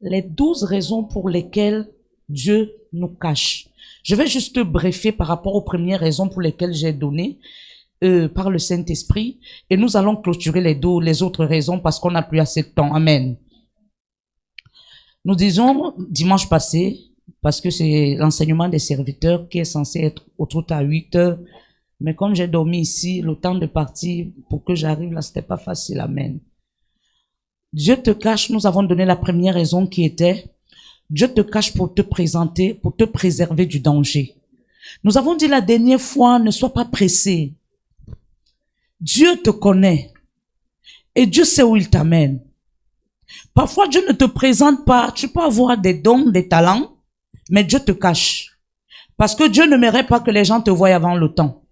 les 12 raisons pour lesquelles Dieu nous cache. Je vais juste te briefer par rapport aux premières raisons pour lesquelles j'ai donné par le Saint-Esprit, et nous allons clôturer les autres raisons parce qu'on n'a plus assez de temps. Amen. Nous disons dimanche passé, parce que c'est l'enseignement des serviteurs qui est censé être autour à 8 heures, mais comme j'ai dormi ici, le temps de partir pour que j'arrive là, c'était pas facile. Amen. Dieu te cache, nous avons donné la première raison qui était, Dieu te cache pour te présenter, pour te préserver du danger. Nous avons dit la dernière fois, ne sois pas pressé. Dieu te connaît et Dieu sait où il t'amène. Parfois, Dieu ne te présente pas. Tu peux avoir des dons, des talents, mais Dieu te cache. Parce que Dieu ne mérite pas que les gens te voient avant le temps.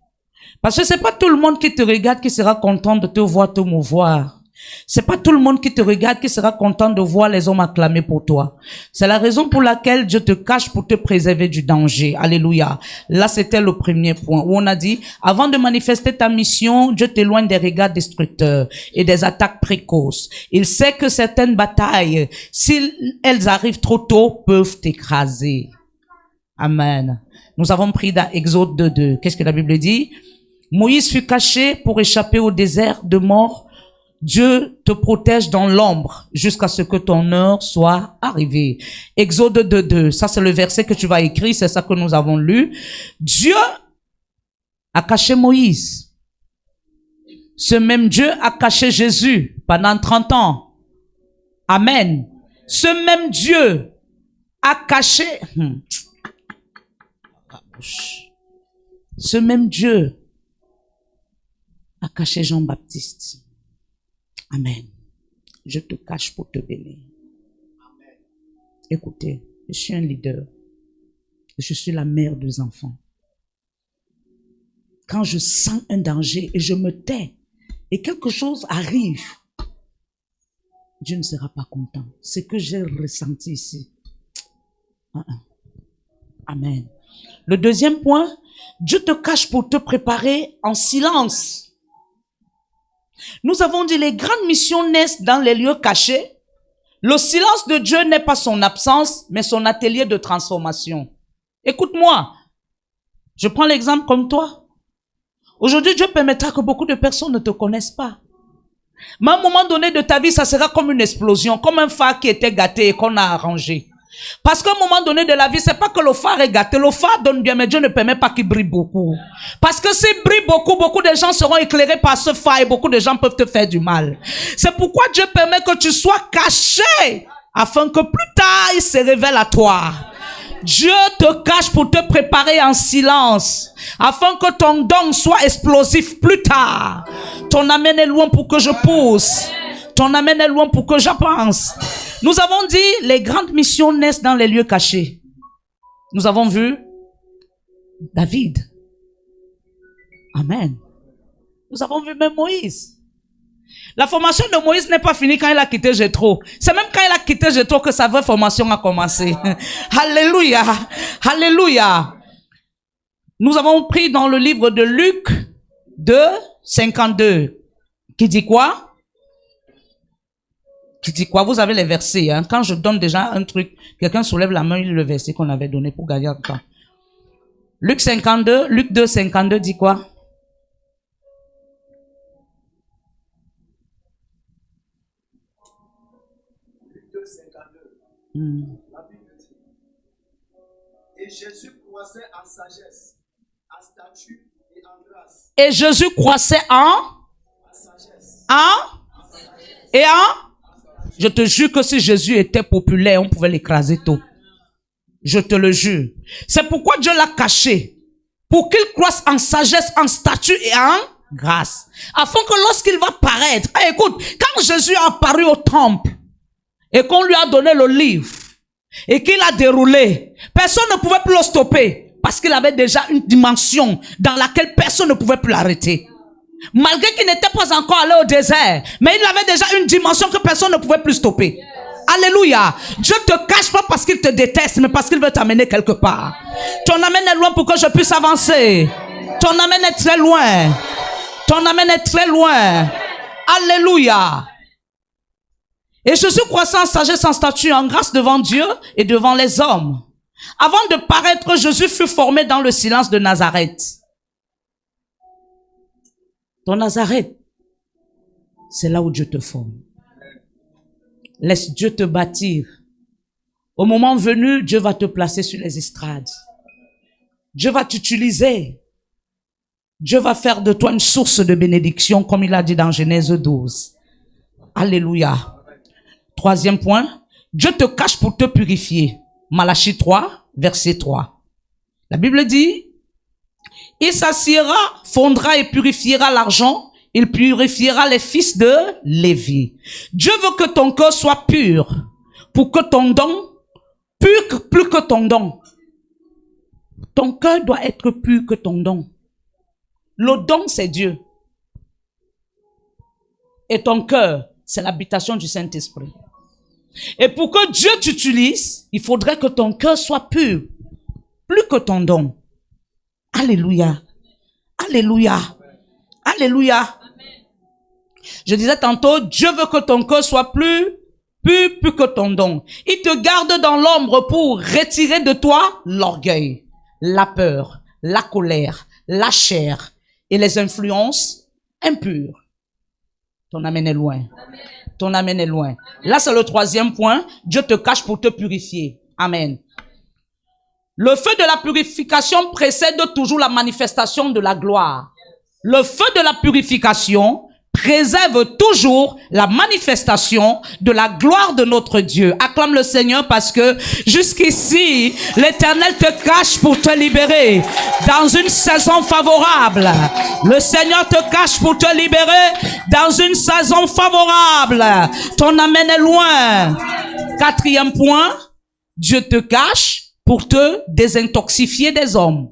Parce que c'est pas tout le monde qui te regarde qui sera content de te voir te mouvoir. C'est pas tout le monde qui te regarde qui sera content de voir les hommes acclamer pour toi. C'est la raison pour laquelle Dieu te cache pour te préserver du danger. Alléluia. Là, c'était le premier point où on a dit, avant de manifester ta mission, Dieu t'éloigne des regards destructeurs et des attaques précoces. Il sait que certaines batailles, si elles arrivent trop tôt, peuvent t'écraser. Amen. Nous avons pris dans Exode 2:2. Qu'est-ce que la Bible dit? Moïse fut caché pour échapper au désert de mort. Dieu te protège dans l'ombre jusqu'à ce que ton heure soit arrivée. Exode 2:2. Ça, c'est le verset que tu vas écrire. C'est ça que nous avons lu. Dieu a caché Moïse. Ce même Dieu a caché Jésus pendant 30 ans. Amen. Ce même Dieu a caché... Ce même Dieu a caché Jean-Baptiste. Amen. Je te cache pour te bénir. Amen. Écoutez, je suis un leader. Je suis la mère des enfants. Quand je sens un danger et je me tais et quelque chose arrive, Dieu ne sera pas content. C'est ce que j'ai ressenti ici. Amen. Le deuxième point, Dieu te cache pour te préparer en silence. Nous avons dit les grandes missions naissent dans les lieux cachés. Le silence de Dieu n'est pas son absence, mais son atelier de transformation. Écoute-moi. Je prends l'exemple comme toi. Aujourd'hui, Dieu permettra que beaucoup de personnes ne te connaissent pas. Mais à un moment donné de ta vie, ça sera comme une explosion, comme un phare qui était gâté et qu'on a arrangé. Parce qu'à un moment donné de la vie, c'est pas que le phare est gâté. Le phare donne bien, mais Dieu ne permet pas qu'il brille beaucoup. Parce que s'il brille beaucoup, beaucoup de gens seront éclairés par ce phare et beaucoup de gens peuvent te faire du mal. C'est pourquoi Dieu permet que tu sois caché afin que plus tard, il se révèle à toi. Dieu te cache pour te préparer en silence afin que ton don soit explosif plus tard. Ton amène est loin pour que je pousse. Ton amène est loin pour que j'avance. Nous avons dit, les grandes missions naissent dans les lieux cachés. Nous avons vu David. Amen. Nous avons vu même Moïse. La formation de Moïse n'est pas finie quand il a quitté Jéthro. C'est même quand il a quitté Jéthro que sa vraie formation a commencé. Alléluia. Alléluia. Nous avons pris dans le livre de Luc 2:52. Qui dit quoi? Qui dit quoi? Vous avez les versets. Hein? Quand je donne déjà un truc, quelqu'un soulève la main, il lit le verset qu'on avait donné pour gagner le temps. Luc 2:52 dit quoi? Luc 2:52. La Bible dit. Et Jésus croissait en sagesse, en statut et en grâce. Et Jésus croissait en sagesse. Et en? Je te jure que si Jésus était populaire, on pouvait l'écraser tôt. Je te le jure. C'est pourquoi Dieu l'a caché. Pour qu'il croisse en sagesse, en statut et en grâce. Afin que lorsqu'il va paraître, écoute, quand Jésus a apparu au temple et qu'on lui a donné le livre et qu'il a déroulé, personne ne pouvait plus le stopper parce qu'il avait déjà une dimension dans laquelle personne ne pouvait plus l'arrêter. Malgré qu'il n'était pas encore allé au désert, mais il avait déjà une dimension que personne ne pouvait plus stopper. Alléluia. Dieu te cache pas parce qu'il te déteste, mais parce qu'il veut t'amener quelque part. Ton amène est loin pour que je puisse avancer. Ton amène est très loin. Ton amène est très loin. Alléluia. Et Jésus croissait en sagesse, en statut, en grâce devant Dieu et devant les hommes. Avant de paraître, Jésus fut formé dans le silence de Nazareth. Ton Nazareth, c'est là où Dieu te forme. Laisse Dieu te bâtir. Au moment venu, Dieu va te placer sur les estrades. Dieu va t'utiliser. Dieu va faire de toi une source de bénédiction, comme il a dit dans Genèse 12. Alléluia. Troisième point, Dieu te cache pour te purifier. Malachie 3, verset 3. La Bible dit, il s'assiera, fondra et purifiera l'argent. Il purifiera les fils de Lévi. Dieu veut que ton cœur soit pur, pour que ton don, plus que ton don. Ton cœur doit être pur que ton don. Le don, c'est Dieu. Et ton cœur, c'est l'habitation du Saint-Esprit. Et pour que Dieu t'utilise, il faudrait que ton cœur soit pur, plus que ton don. Alléluia. Alléluia. Alléluia. Je disais tantôt, Dieu veut que ton cœur soit plus que ton don. Il te garde dans l'ombre pour retirer de toi l'orgueil, la peur, la colère, la chair et les influences impures. Ton amen est loin. Ton amen est loin. Là, c'est le troisième point. Dieu te cache pour te purifier. Amen. Le feu de la purification précède toujours la manifestation de la gloire. Le feu de la purification préserve toujours la manifestation de la gloire de notre Dieu. Acclame le Seigneur parce que jusqu'ici, l'Éternel te cache pour te libérer dans une saison favorable. Le Seigneur te cache pour te libérer dans une saison favorable. Ton amen est loin. Quatrième point, Dieu te cache pour te désintoxifier des hommes.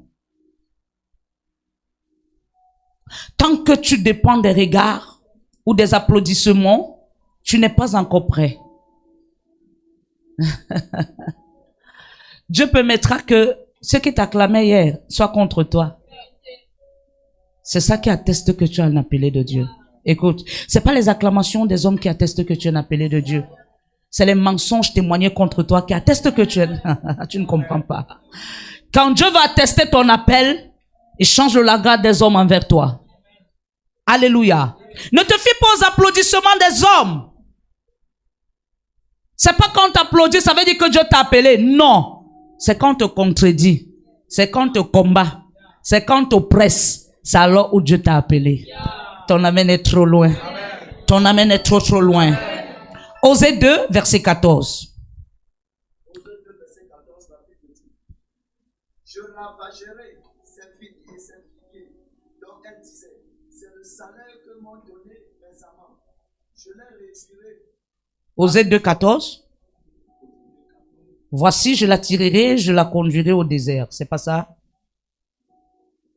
Tant que tu dépends des regards ou des applaudissements, tu n'es pas encore prêt. Dieu permettra que ceux qui t'acclamaient hier soient contre toi. C'est ça qui atteste que tu es un appelé de Dieu. Écoute, c'est pas les acclamations des hommes qui attestent que tu es un appelé de Dieu. C'est les mensonges témoignés contre toi qui attestent que tu es... Tu ne comprends pas. Quand Dieu va attester ton appel, il change le regard des hommes envers toi. Alléluia. Ne te fie pas aux applaudissements des hommes. C'est pas quand on t'applaudit, ça veut dire que Dieu t'a appelé. Non. C'est quand on te contredit. C'est quand on te combat. C'est quand on t'oppresse. C'est alors où Dieu t'a appelé. Ton amen est trop loin. Ton amen est trop loin. Osée 2, verset 14. Osée 2, verset 14, la Bible dit, je ravagerai ses filles et ses filles. Donc elle disait, c'est le salaire que m'ont donné mes amants. Je les réduirai. Osée 2, 14. Voici, je la tirerai, je la conduirai au désert. C'est pas ça?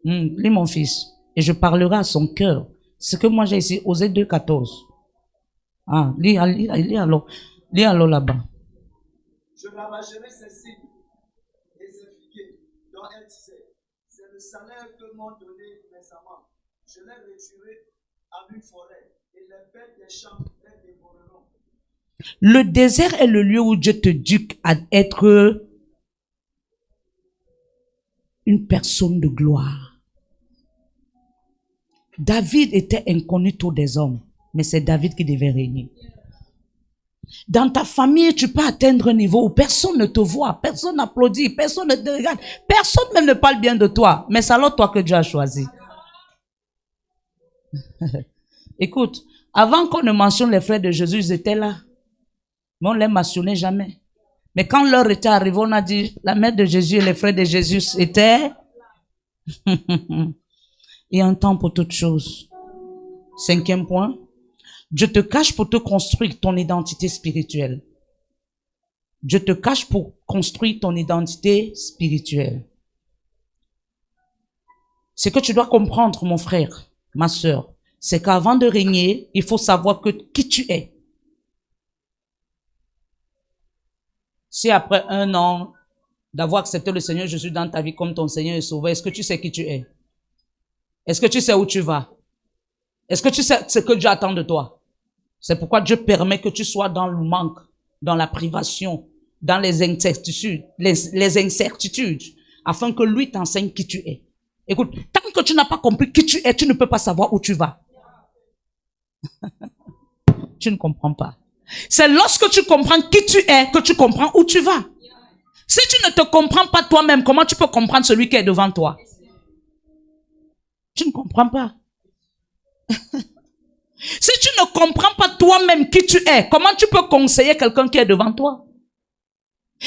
Lis mon fils. Et je parlerai à son cœur. Ce que moi j'ai ici, Osée 2, 14. Ah, lis alors là-bas. Je ravagerai ses signes et ses figuiers, dont elle disait, c'est le salaire que m'ont donné mes amants. Je les réduirai à une forêt, et les bêtes des champs les dévoreront. Le désert est le lieu où Dieu te dit à être une personne de gloire. David était incognito des hommes. Mais c'est David qui devait régner. Dans ta famille, tu peux atteindre un niveau où personne ne te voit, personne n'applaudit, personne ne te regarde, personne même ne parle bien de toi. Mais c'est alors toi que Dieu a choisi. Écoute, avant qu'on ne mentionne les frères de Jésus, ils étaient là. Mais on ne les mentionnait jamais. Mais quand l'heure était arrivée, on a dit, la mère de Jésus et les frères de Jésus étaient... Il y a un temps pour toutes choses. Cinquième point. Dieu te cache pour te construire ton identité spirituelle. Dieu te cache pour construire ton identité spirituelle. Ce que tu dois comprendre, mon frère, ma sœur, c'est qu'avant de régner, il faut savoir qui tu es. Si après 1 an d'avoir accepté le Seigneur Jésus dans ta vie comme ton Seigneur et Sauveur, est-ce que tu sais qui tu es? Est-ce que tu sais où tu vas? Est-ce que tu sais ce que Dieu attend de toi? C'est pourquoi Dieu permet que tu sois dans le manque, dans la privation, dans les incertitudes, afin que lui t'enseigne qui tu es. Écoute, tant que tu n'as pas compris qui tu es, tu ne peux pas savoir où tu vas. Tu ne comprends pas. C'est lorsque tu comprends qui tu es que tu comprends où tu vas. Si tu ne te comprends pas toi-même, comment tu peux comprendre celui qui est devant toi? Tu ne comprends pas. Si tu ne comprends pas toi-même qui tu es, comment tu peux conseiller quelqu'un qui est devant toi?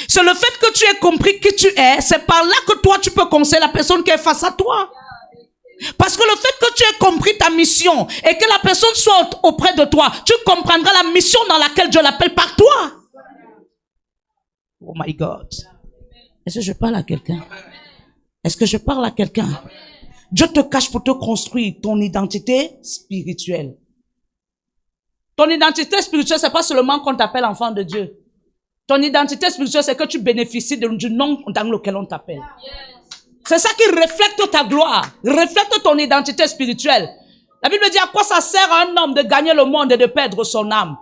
C'est le fait que tu aies compris qui tu es, c'est par là que toi tu peux conseiller la personne qui est face à toi. Parce que le fait que tu aies compris ta mission et que la personne soit auprès de toi, tu comprendras la mission dans laquelle Dieu l'appelle par toi. Oh my God. Est-ce que je parle à quelqu'un? Est-ce que je parle à quelqu'un? Dieu te cache pour te construire ton identité spirituelle. Ton identité spirituelle, c'est pas seulement qu'on t'appelle enfant de Dieu. Ton identité spirituelle, c'est que tu bénéficies du nom dans lequel on t'appelle. C'est ça qui reflète ta gloire, reflète ton identité spirituelle. La Bible dit à quoi ça sert à un homme de gagner le monde et de perdre son âme.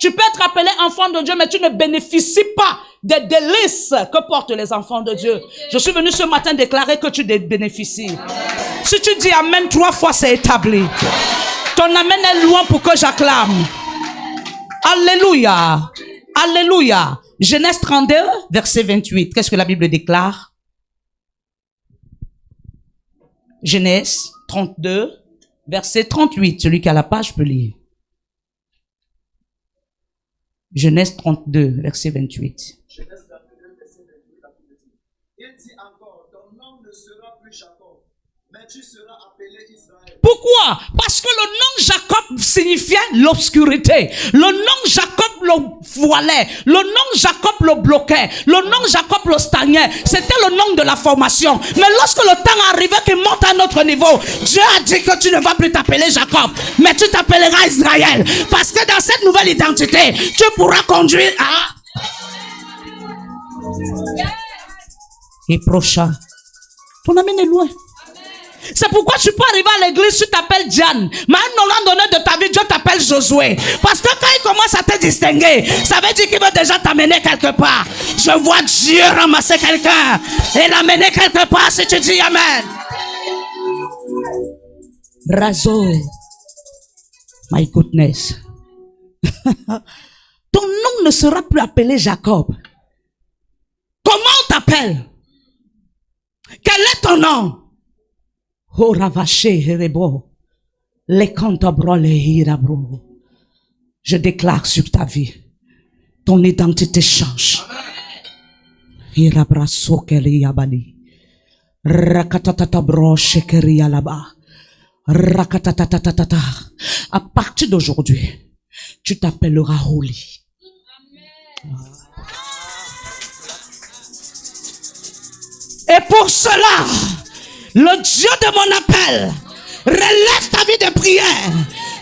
Tu peux être appelé enfant de Dieu, mais tu ne bénéficies pas des délices que portent les enfants de Dieu. Je suis venu ce matin déclarer que tu bénéficies. Si tu dis amen 3 fois, c'est établi. Ton amen est loin pour que j'acclame. Alléluia. Alléluia. Genèse 32, verset 28. Qu'est-ce que la Bible déclare? Genèse 32, verset 38. Celui qui a la page peut lire. Genèse 32, verset 28. Genèse 32, verset 28, la Bible dit. Il dit encore, ton nom ne sera plus Jacob, mais tu seras appelé Israël. Pourquoi? Parce que le nom Jacob signifiait l'obscurité. Le nom Jacob le voilait. Le nom Jacob le bloquait. Le nom Jacob le stagnait. C'était le nom de la formation. Mais lorsque le temps arrivait qu'il monte à un autre niveau, Dieu a dit que tu ne vas plus t'appeler Jacob, mais tu t'appelleras Israël. Parce que dans cette nouvelle identité, tu pourras conduire à... Et prochain. Ton ami est loin. C'est pourquoi tu peux arriver à l'église, tu t'appelles Diane. Mais à un moment donné de ta vie, Dieu t'appelle Josué. Parce que quand il commence à te distinguer, ça veut dire qu'il veut déjà t'amener quelque part. Je vois Dieu ramasser quelqu'un et l'amener quelque part si tu dis Amen. Razo. My goodness. Ton nom ne sera plus appelé Jacob. Comment on t'appelle? Quel est ton nom? Oh ravaché herebo, les cantabro les hirabro. Je déclare sur ta vie, ton identité change. Hirabraso keli yabali, rakatatata bro shekeri yalaba, rakatatatata. À partir d'aujourd'hui, tu t'appelleras Holy. Et pour cela, le Dieu de mon appel relève ta vie de prière,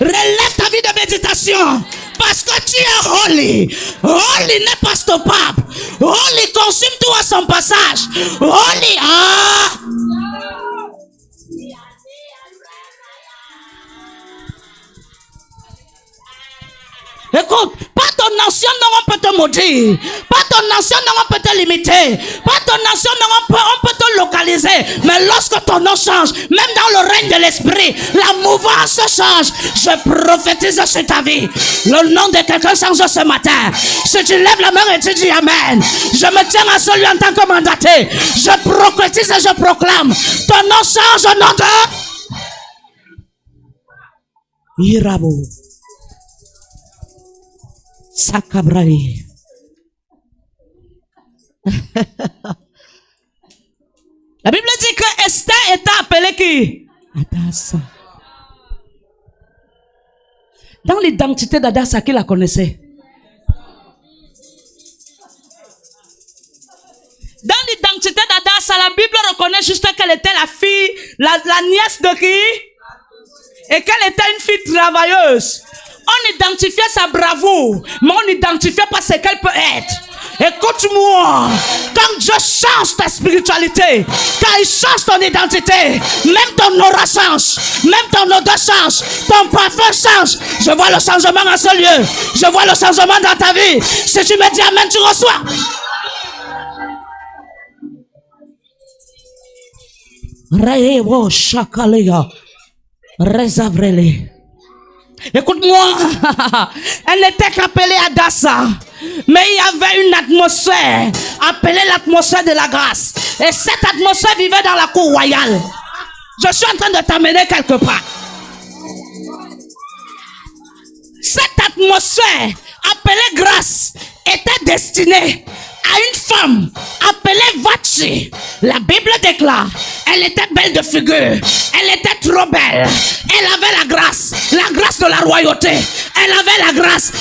relève ta vie de méditation, parce que tu es holy. Holy n'est pas stoppable. Holy consume tout à son passage. Holy, Écoute, pas ton ancien nom on peut te maudire, pas ton ancien nom on peut te limiter, pas ton ancien nom on peut te localiser, mais lorsque ton nom change, même dans le règne de l'esprit, la mouvance change. Je prophétise sur ta vie, le nom de quelqu'un change ce matin. Si tu lèves la main et tu dis Amen, je me tiens à celui en tant que mandaté, je prophétise et je proclame, ton nom change au nom de Irabo. Sakabrali. La Bible dit que Esther était appelée qui? Adassa. Dans l'identité d'Adassa, qui la connaissait? Dans l'identité d'Adassa, la Bible reconnaît juste qu'elle était la fille, la nièce de qui? Et qu'elle était une fille travailleuse. On identifiait sa bravoure, mais on n'identifiait pas ce qu'elle peut être. Écoute-moi, quand Dieu change ta spiritualité, quand il change ton identité, même ton aura change, même ton odeur change, ton parfum change. Je vois le changement en ce lieu. Je vois le changement dans ta vie. Si tu me dis amen, tu reçois. Rewo Shakalia Rezavrele. Écoute-moi, elle n'était qu'appelée Adassa, mais il y avait une atmosphère appelée l'atmosphère de la grâce. Et cette atmosphère vivait dans la cour royale. Je suis en train de t'amener quelque part. Cette atmosphère appelée grâce était destinée à une femme appelée Vachi. La Bible déclare, elle était belle de figure, elle était trop belle, elle avait la grâce de la royauté, elle avait la grâce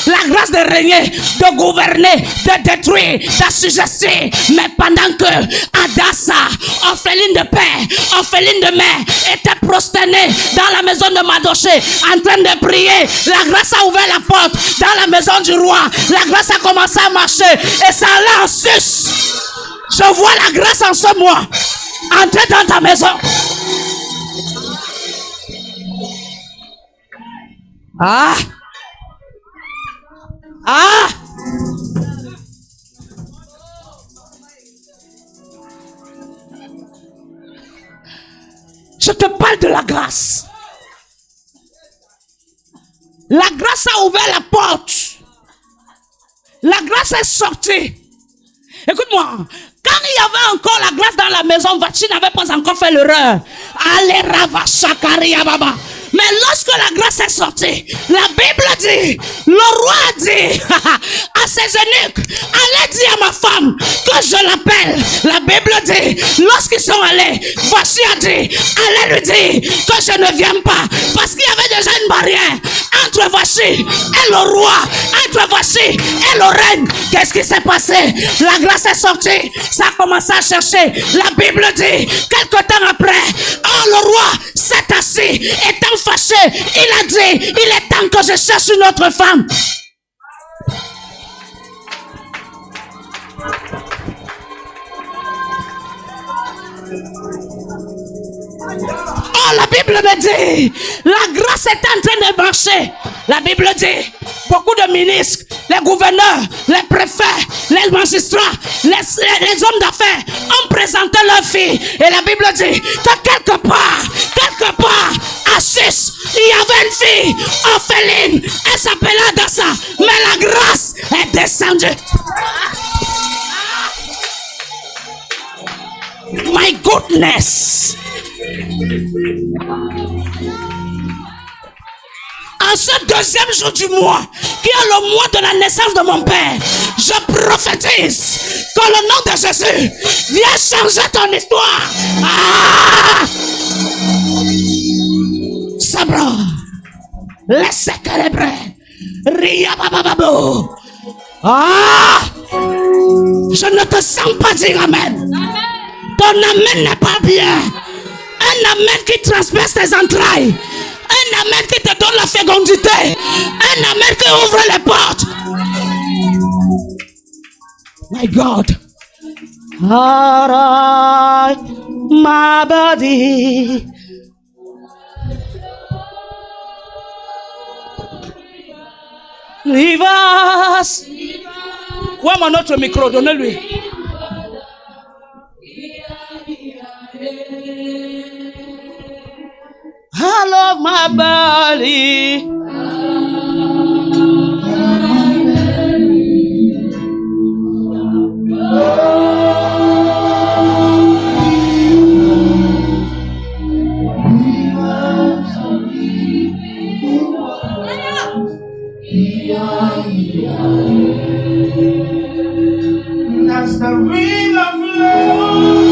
de régner, de gouverner, de détruire, d'assujettir. Mais pendant que Adassa, orpheline de père, orpheline de mère, était prosternée dans la maison de Madoché, en train de prier, la grâce a ouvert la porte dans la maison du roi, la grâce a commencé à marcher et ça allait en sus. Je vois la grâce en ce mois entrer dans ta maison. Ah! Ah! Je te parle de la grâce. La grâce a ouvert la porte. La grâce est sortie. Écoute-moi, quand il y avait encore la grâce dans la maison, Vachi n'avait pas encore fait l'erreur. Allez, Rava Shakaria Baba. Mais lorsque la grâce est sortie, la Bible dit, le roi a dit à ses eunuques, allez dire à ma femme que je l'appelle. La Bible dit, lorsqu'ils sont allés, Vachi a dit, allez lui dire que je ne viens pas. Parce qu'il y avait déjà une barrière entre Vachi et le roi, entre Vachi et le règne. Qu'est-ce qui s'est passé? La grâce est sortie, ça a commencé à chercher. La Bible dit, quelque temps après, oh, le roi s'est assis, étant fâché, il a dit, il est temps que je cherche une autre femme. Oh, la Bible me dit, la grâce est en train de marcher. La Bible dit, beaucoup de ministres, les gouverneurs, les préfets, les magistrats, les hommes d'affaires ont présenté leur fille. Et la Bible dit que quelque part, à Sus, il y avait une fille orpheline. Elle s'appelait Adassa. Mais la grâce est descendue. My goodness. En ce deuxième jour du mois, qui est le mois de la naissance de mon père, je prophétise que le nom de Jésus vient changer ton histoire. Ah! Sabra, laissez célébrer. Ria babababo. Ah! Je ne te sens pas dire amen. Ton amen n'est pas bien. Un amen qui transperce tes entrailles. Un amen qui te donne la fécondité. Un amen qui ouvre les portes. My God. Alright, my body. Leave us. Où est mon autre micro? Donnez-lui. I love my body. As the river flows,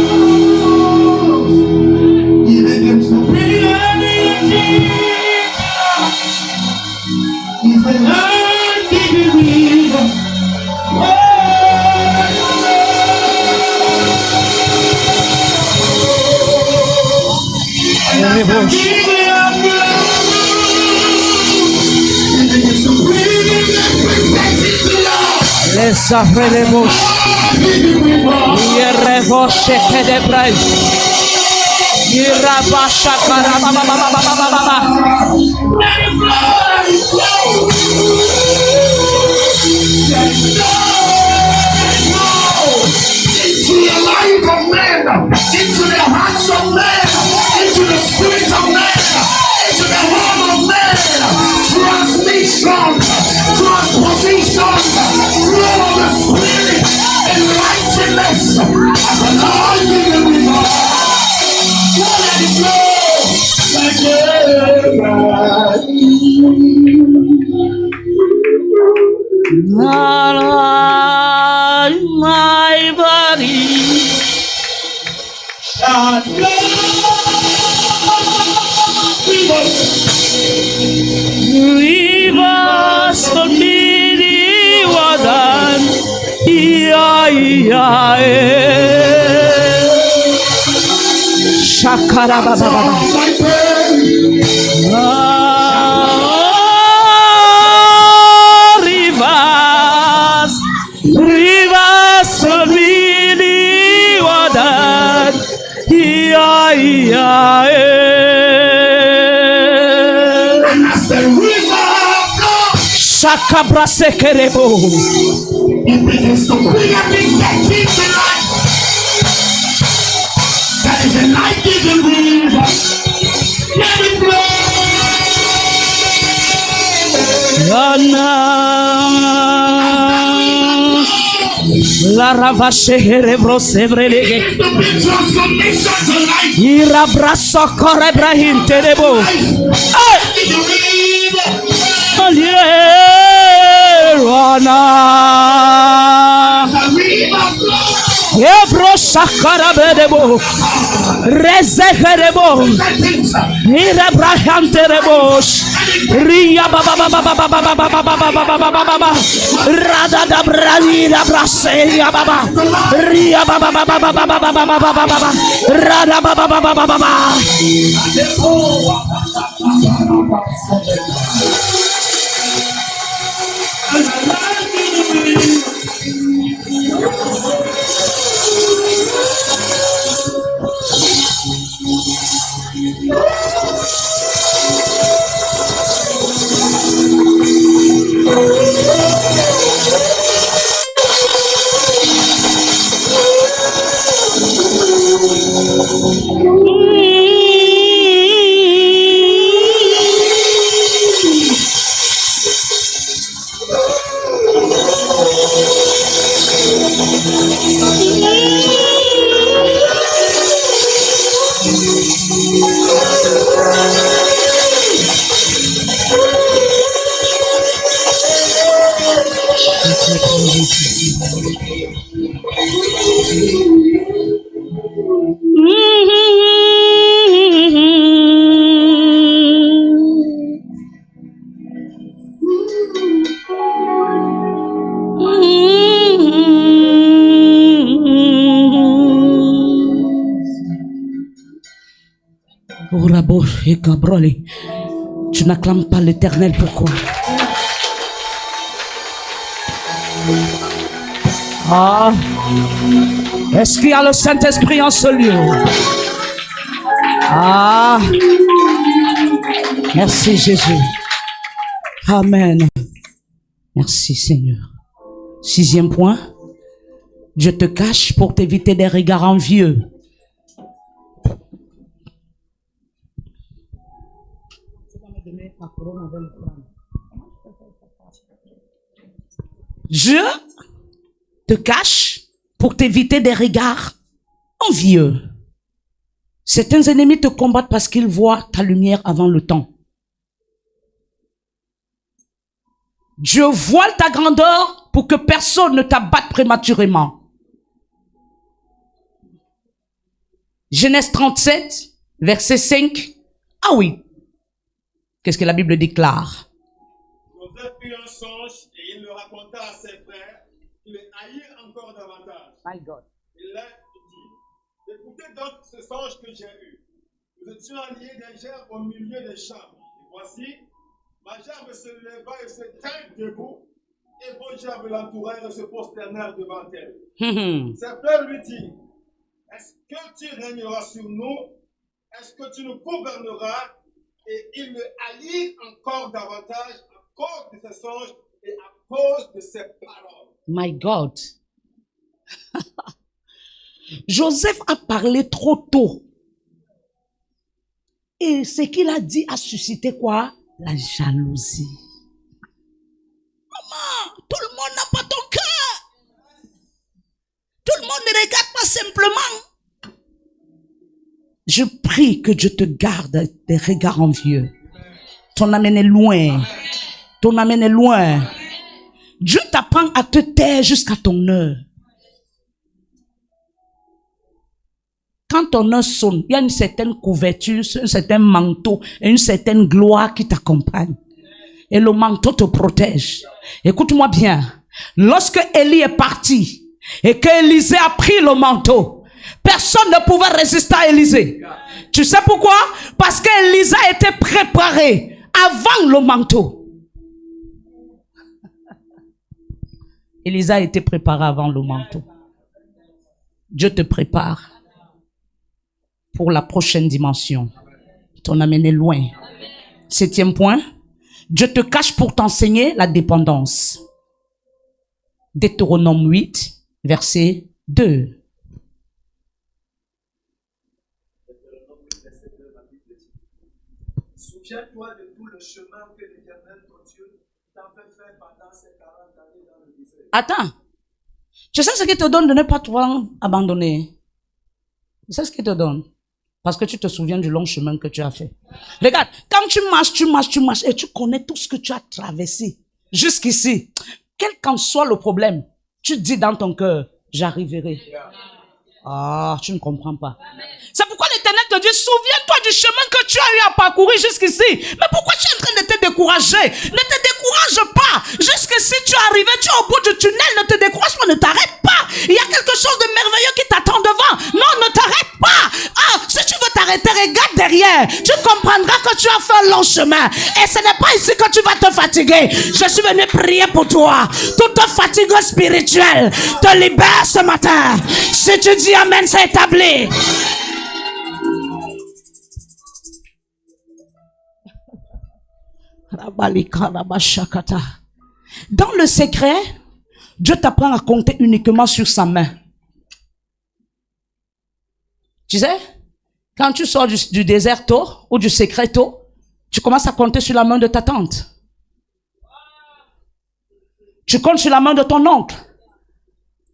he begins to bring energy. He's the Lord, the river. And as the river flows, he begins to bring and protect it to love. Yes. Savrelemos. Yerevoshe kedebrai. Irabasha karabababababababa. Into the life of man, into the hearts of man, into the spirit of man, into the home of man, transmission, transposition, flow of the spirit, enlightenment of the Lord giving me more. Let it flow like My body. Rivers of living water. Shakara baba. Rivers of living water. and as the river flows, Shakabra sekerebo. it begins to bring everything that keeps the life. That is a life-giving river. Let it flow. La ravashe herebro sevrelege. To bring transformation to life. Irabraso korebrahim terebo. Life. Hey! The river. Alierana. The river flows. Ebro shakara bedebo. Rezeherebo. Let things Irabraham terebo. Ria baba baba baba baba baba baba baba baba. Rada da brani da braseria baba. Ria baba baba baba baba baba baba. Rada baba baba baba baba. Tu n'acclames pas l'Éternel, pourquoi? Ah, est-ce qu'il y a le Saint-Esprit en ce lieu? Ah, merci Jésus. Amen. Merci Seigneur. 6e point, Dieu te cache pour t'éviter des regards envieux. Dieu te cache pour t'éviter des regards envieux. Certains ennemis te combattent parce qu'ils voient ta lumière avant le temps. Dieu voile ta grandeur pour que personne ne t'abatte prématurément. Genèse 37, verset 5. Ah oui. Qu'est-ce que la Bible déclare? Joseph eut un songe et il le raconta à ses frères qui le haïrent encore davantage. My God. Il leur dit, écoutez donc ce songe que j'ai eu. Nous étions alliés des gerbes au milieu des champs. Et voici, ma gerbe se leva et se tint debout. Et vos diables l'entourèrent et se prosternèrent devant elle. Mhm. Ses frères lui dirent, est-ce que tu régneras sur nous? Est-ce que tu nous gouverneras? Et ils le haïrent encore davantage à cause de ses songes et à cause de ses paroles. My God. Joseph a parlé trop tôt. Et ce qu'il a dit a suscité quoi? La jalousie. Maman, tout le monde n'a pas ton cœur. Tout le monde ne regarde pas simplement. Je prie que Dieu te garde des regards envieux. Ton amène est loin. Ton amène est loin. Dieu t'apprend à te taire jusqu'à ton heure. Quand ton heure sonne, il y a une certaine couverture, un certain manteau et une certaine gloire qui t'accompagne. Et le manteau te protège. Écoute-moi bien. Lorsque Élie est parti et qu'Élisée a pris le manteau, personne ne pouvait résister à Élisée. Tu sais pourquoi? Parce qu'Élisée a été préparé avant le manteau. Élisée a été préparé avant le manteau. Dieu te prépare pour la prochaine dimension. Ton amène est loin. 7e point. Dieu te cache pour t'enseigner la dépendance. Deutéronome 8, verset 2. Souviens-toi de tout le chemin que l'Éternel, ton Dieu, t'a fait faire pendant ces 40 années dans le désert. Attends. Tu sais ce qui te donne de ne pas te abandonner? Tu sais ce qui te donne? Parce que tu te souviens du long chemin que tu as fait. Regarde, quand tu marches et tu connais tout ce que tu as traversé jusqu'ici, quel qu'en soit le problème, tu dis dans ton cœur, j'arriverai. Ah, tu ne comprends pas. C'est pourquoi l'Éternel te dit, souviens-toi du chemin que tu as eu à parcourir jusqu'ici. Mais pourquoi tu es en train de te décourager? Ne te décourage pas. Jusqu'ici, tu es arrivé, tu es au bout du tunnel. Ne te décourage pas, ne t'arrête pas. Il y a quelque chose de merveilleux qui t'attend devant. Non, ne t'arrête pas. Ah, si tu veux t'arrêter, regarde derrière. Tu comprendras que tu as fait un long chemin. Et ce n'est pas ici que tu vas te fatiguer. Je suis venu prier pour toi. Toute fatigue spirituelle te libère ce matin. Si tu dis amen, c'est établi. Dans le secret, Dieu t'apprend à compter uniquement sur sa main. Tu sais, quand tu sors du désert tôt ou du secret tôt, tu commences à compter sur la main de ta tante. Tu comptes sur la main de ton oncle.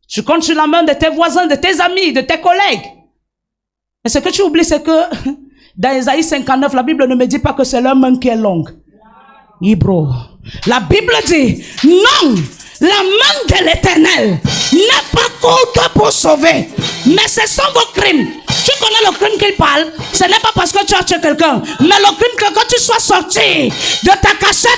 Tu comptes sur la main de tes voisins, de tes amis, de tes collègues. Et ce que tu oublies, c'est que dans Ésaïe 59, la Bible ne me dit pas que c'est leur main qui est longue. Ibro. La Bible dit, non, la main de l'Éternel n'est pas courte pour sauver, mais ce sont vos crimes. Tu connais le crime qu'il parle? Ce n'est pas parce que tu as tué quelqu'un, mais le crime que quand tu sois sorti de ta cachette,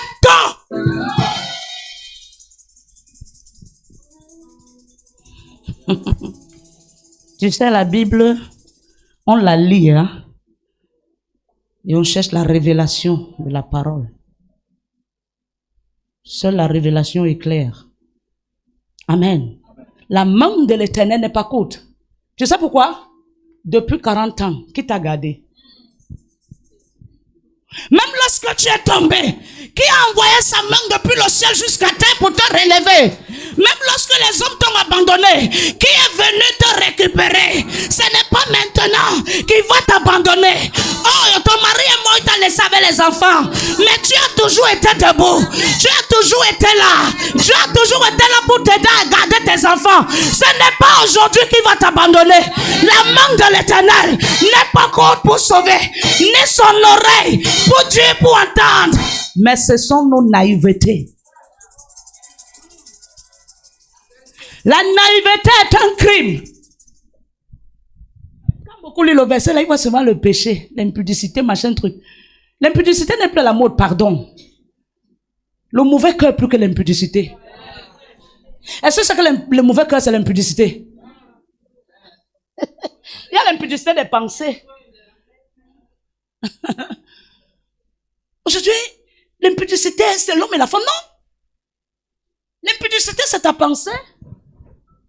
tu sais, la Bible, on la lit, hein, et on cherche la révélation de la parole. Seule la révélation est claire. Amen. La main de l'Éternel n'est pas courte. Tu sais pourquoi? Depuis 40 ans, qui t'a gardé? Même lorsque tu es tombé, qui a envoyé sa main depuis le ciel jusqu'à terre pour te relever? Même lorsque les hommes t'ont abandonné, qui est venu te récupérer? Ce n'est pas maintenant qu'il va t'abandonner. Oh, ton mari est mort, il t'a laissé avec les enfants. Mais tu as toujours été debout. Tu as toujours été là. Tu as toujours été là pour t'aider à garder tes enfants. Ce n'est pas aujourd'hui qu'il va t'abandonner. La main de l'Éternel n'est pas courte pour sauver, ni son oreille pour Dieu pour entendre. Mais ce sont nos naïvetés. La naïveté est un crime. Quand beaucoup lisent le verset, là, ils voient seulement le péché, l'impudicité, machin truc. L'impudicité n'est plus la mode, pardon. Le mauvais cœur plus que l'impudicité. Est-ce que c'est que le mauvais cœur, c'est l'impudicité? Il y a l'impudicité des pensées. Aujourd'hui, l'impudicité, c'est l'homme et la femme, non? L'impudicité, c'est ta pensée.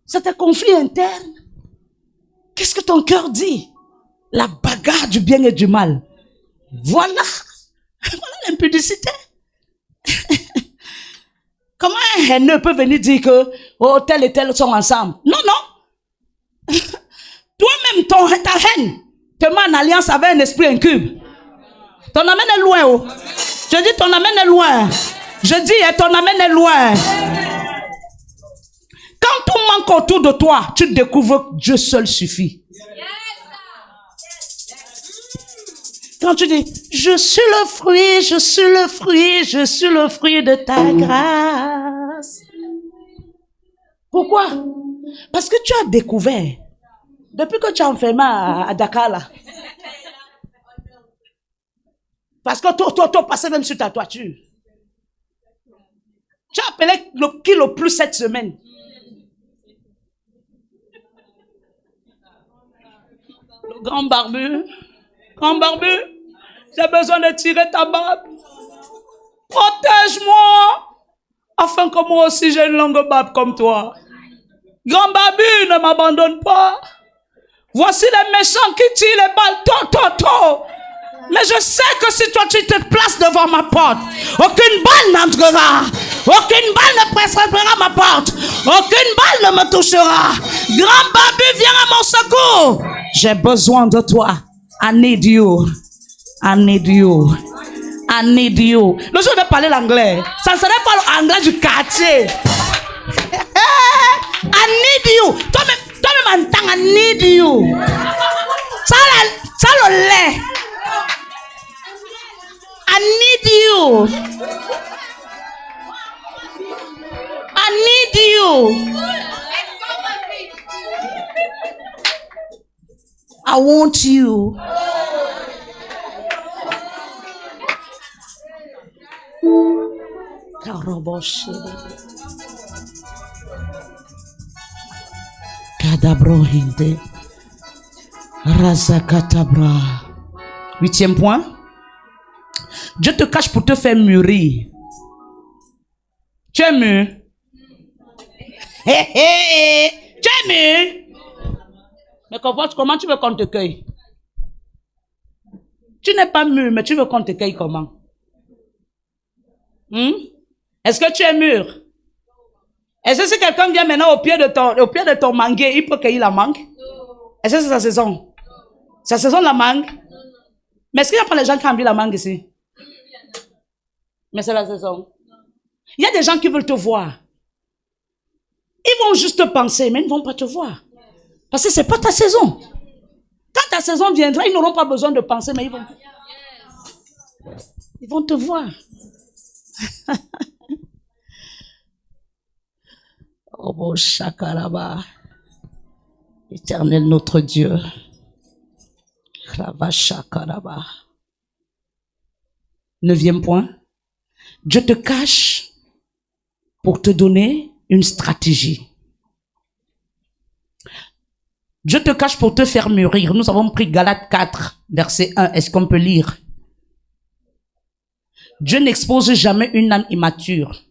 C'est un conflit interne. Qu'est-ce que ton cœur dit? La bagarre du bien et du mal. Voilà. Voilà l'impudicité. Comment un haineux peut venir dire que oh, tel et tel sont ensemble? Non, non. Toi-même, ta haine te met en alliance avec un esprit incube. Ton amène est loin. Oh. Je dis ton amène est loin. Je dis ton amène est loin. Quand tout manque autour de toi, tu découvres que Dieu seul suffit. Quand tu dis, je suis le fruit, je suis le fruit, je suis le fruit de ta grâce. Pourquoi? Parce que tu as découvert, depuis que tu as enfermé à Dakar là, parce que toi passais même sur ta toiture. Tu as appelé qui le plus cette semaine? Le grand barbu. Grand barbu, j'ai besoin de tirer ta barbe. Protège-moi, afin que moi aussi j'ai une longue barbe comme toi. Grand barbu, ne m'abandonne pas. Voici les méchants qui tirent les balles, Mais je sais que si toi tu te places devant ma porte, aucune balle n'entrera. Aucune balle ne précipitera ma porte. Aucune balle ne me touchera. Grand barbu, viens à mon secours. J'ai besoin de toi. I need you. I need you. I need you. Le jour de parler l'anglais, ça ne serait pas l'anglais du quartier. I need you. Toi-même entends, I need you. Ça le lait. I need you. I need you. I want you. Kadabrohinde. Razakatabra. 8e point. Dieu te cache pour te faire mûrir. Tu es mûr. Tu es mûr. Mais comment tu veux qu'on te cueille? Tu n'es pas mûr, mais tu veux qu'on te cueille comment? Est-ce que tu es mûr? Est-ce que si quelqu'un vient maintenant au pied de ton manguier, il peut cueillir la mangue? Est-ce que c'est sa saison? C'est la saison de la mangue? Mais est-ce qu'il n'y a pas les gens qui ont envie la mangue ici? Mais c'est la saison. Il y a des gens qui veulent te voir. Ils vont juste te penser, mais ils ne vont pas te voir. Parce que ce n'est pas ta saison. Quand ta saison viendra, ils n'auront pas besoin de penser, mais ils vont te voir. Oh bon chakalaba. Éternel notre Dieu. Rava chakalaba. 9e point. Dieu te cache pour te donner une stratégie. Dieu te cache pour te faire mûrir. Nous avons pris Galates 4, verset 1. Est-ce qu'on peut lire? Dieu n'expose jamais une âme immature.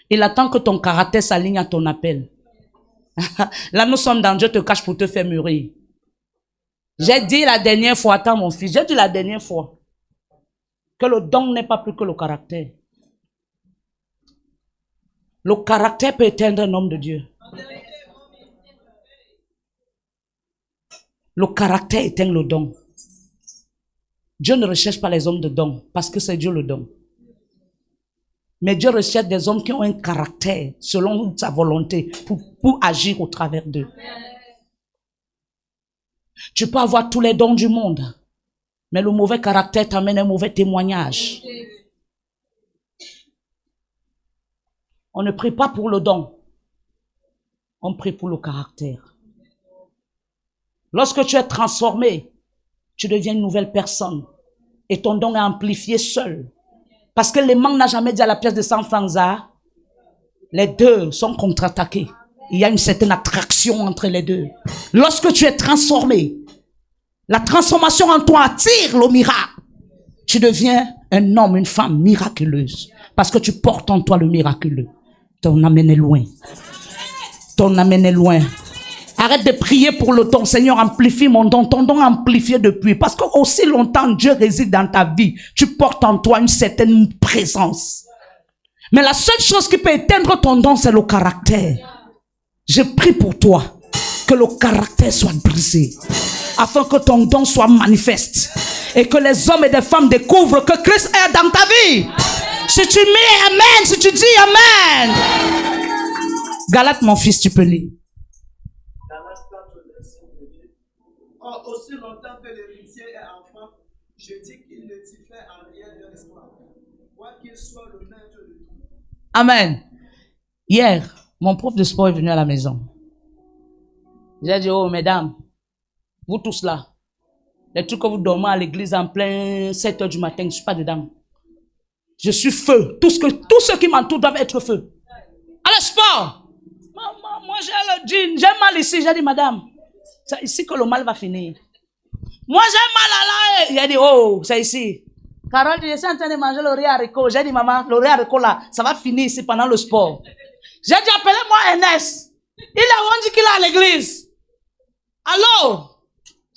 Il attend que ton caractère s'aligne à ton appel. Là, nous sommes dans Dieu te cache pour te faire mûrir. J'ai dit la dernière fois, attends mon fils, j'ai dit la dernière fois que le don n'est pas plus que le caractère. Le caractère peut éteindre un homme de Dieu. Le caractère éteint le don. Dieu ne recherche pas les hommes de don parce que c'est Dieu le don. Mais Dieu recherche des hommes qui ont un caractère selon sa volonté pour agir au travers d'eux. Tu peux avoir tous les dons du monde, mais le mauvais caractère t'amène un mauvais témoignage. On ne prie pas pour le don, on prie pour le caractère. Lorsque tu es transformé, tu deviens une nouvelle personne et ton don est amplifié seul. Parce que l'aimant n'a jamais dit à la pièce de 100 francs, les deux sont contre-attaqués. Il y a une certaine attraction entre les deux. Lorsque tu es transformé, la transformation en toi attire le miracle. Tu deviens un homme, une femme miraculeuse. Parce que tu portes en toi le miraculeux. Ton amène est loin. Ton amène est loin. Arrête de prier pour le don. Seigneur, amplifie mon don. Ton don amplifié depuis. Parce que aussi longtemps Dieu réside dans ta vie, tu portes en toi une certaine présence. Mais la seule chose qui peut éteindre ton don, c'est le caractère. Je prie pour toi que le caractère soit brisé, afin que ton don soit manifeste et que les hommes et les femmes découvrent que Christ est dans ta vie. Si tu mets amen, si tu dis amen. Galate, mon fils, tu peux lire. Galates 4, verset 2. Or, aussi longtemps que l'héritier est enfant, je dis qu'il ne diffère en rien de l'espoir, quoi qu'il soit le maître de tout. Amen. Hier, mon prof de sport est venu à la maison. J'ai dit, oh mesdames, vous tous là, les trucs que vous dormez à l'église en plein 7 heures du matin, je ne suis pas dedans. Je suis feu. Tous ceux qui m'entourent doivent être feu. Allez, sport. Moi, j'ai le jean. J'ai mal ici. J'ai dit, madame, c'est ici que le mal va finir. Moi, j'ai mal à là. J'ai dit, oh, c'est ici. Carole dit, je suis en train de manger le riz haricot. J'ai dit, maman, le riz haricot là, ça va finir ici pendant le sport. J'ai dit, appelez-moi Ernest. Il a dit qu'il est à l'église. Allô?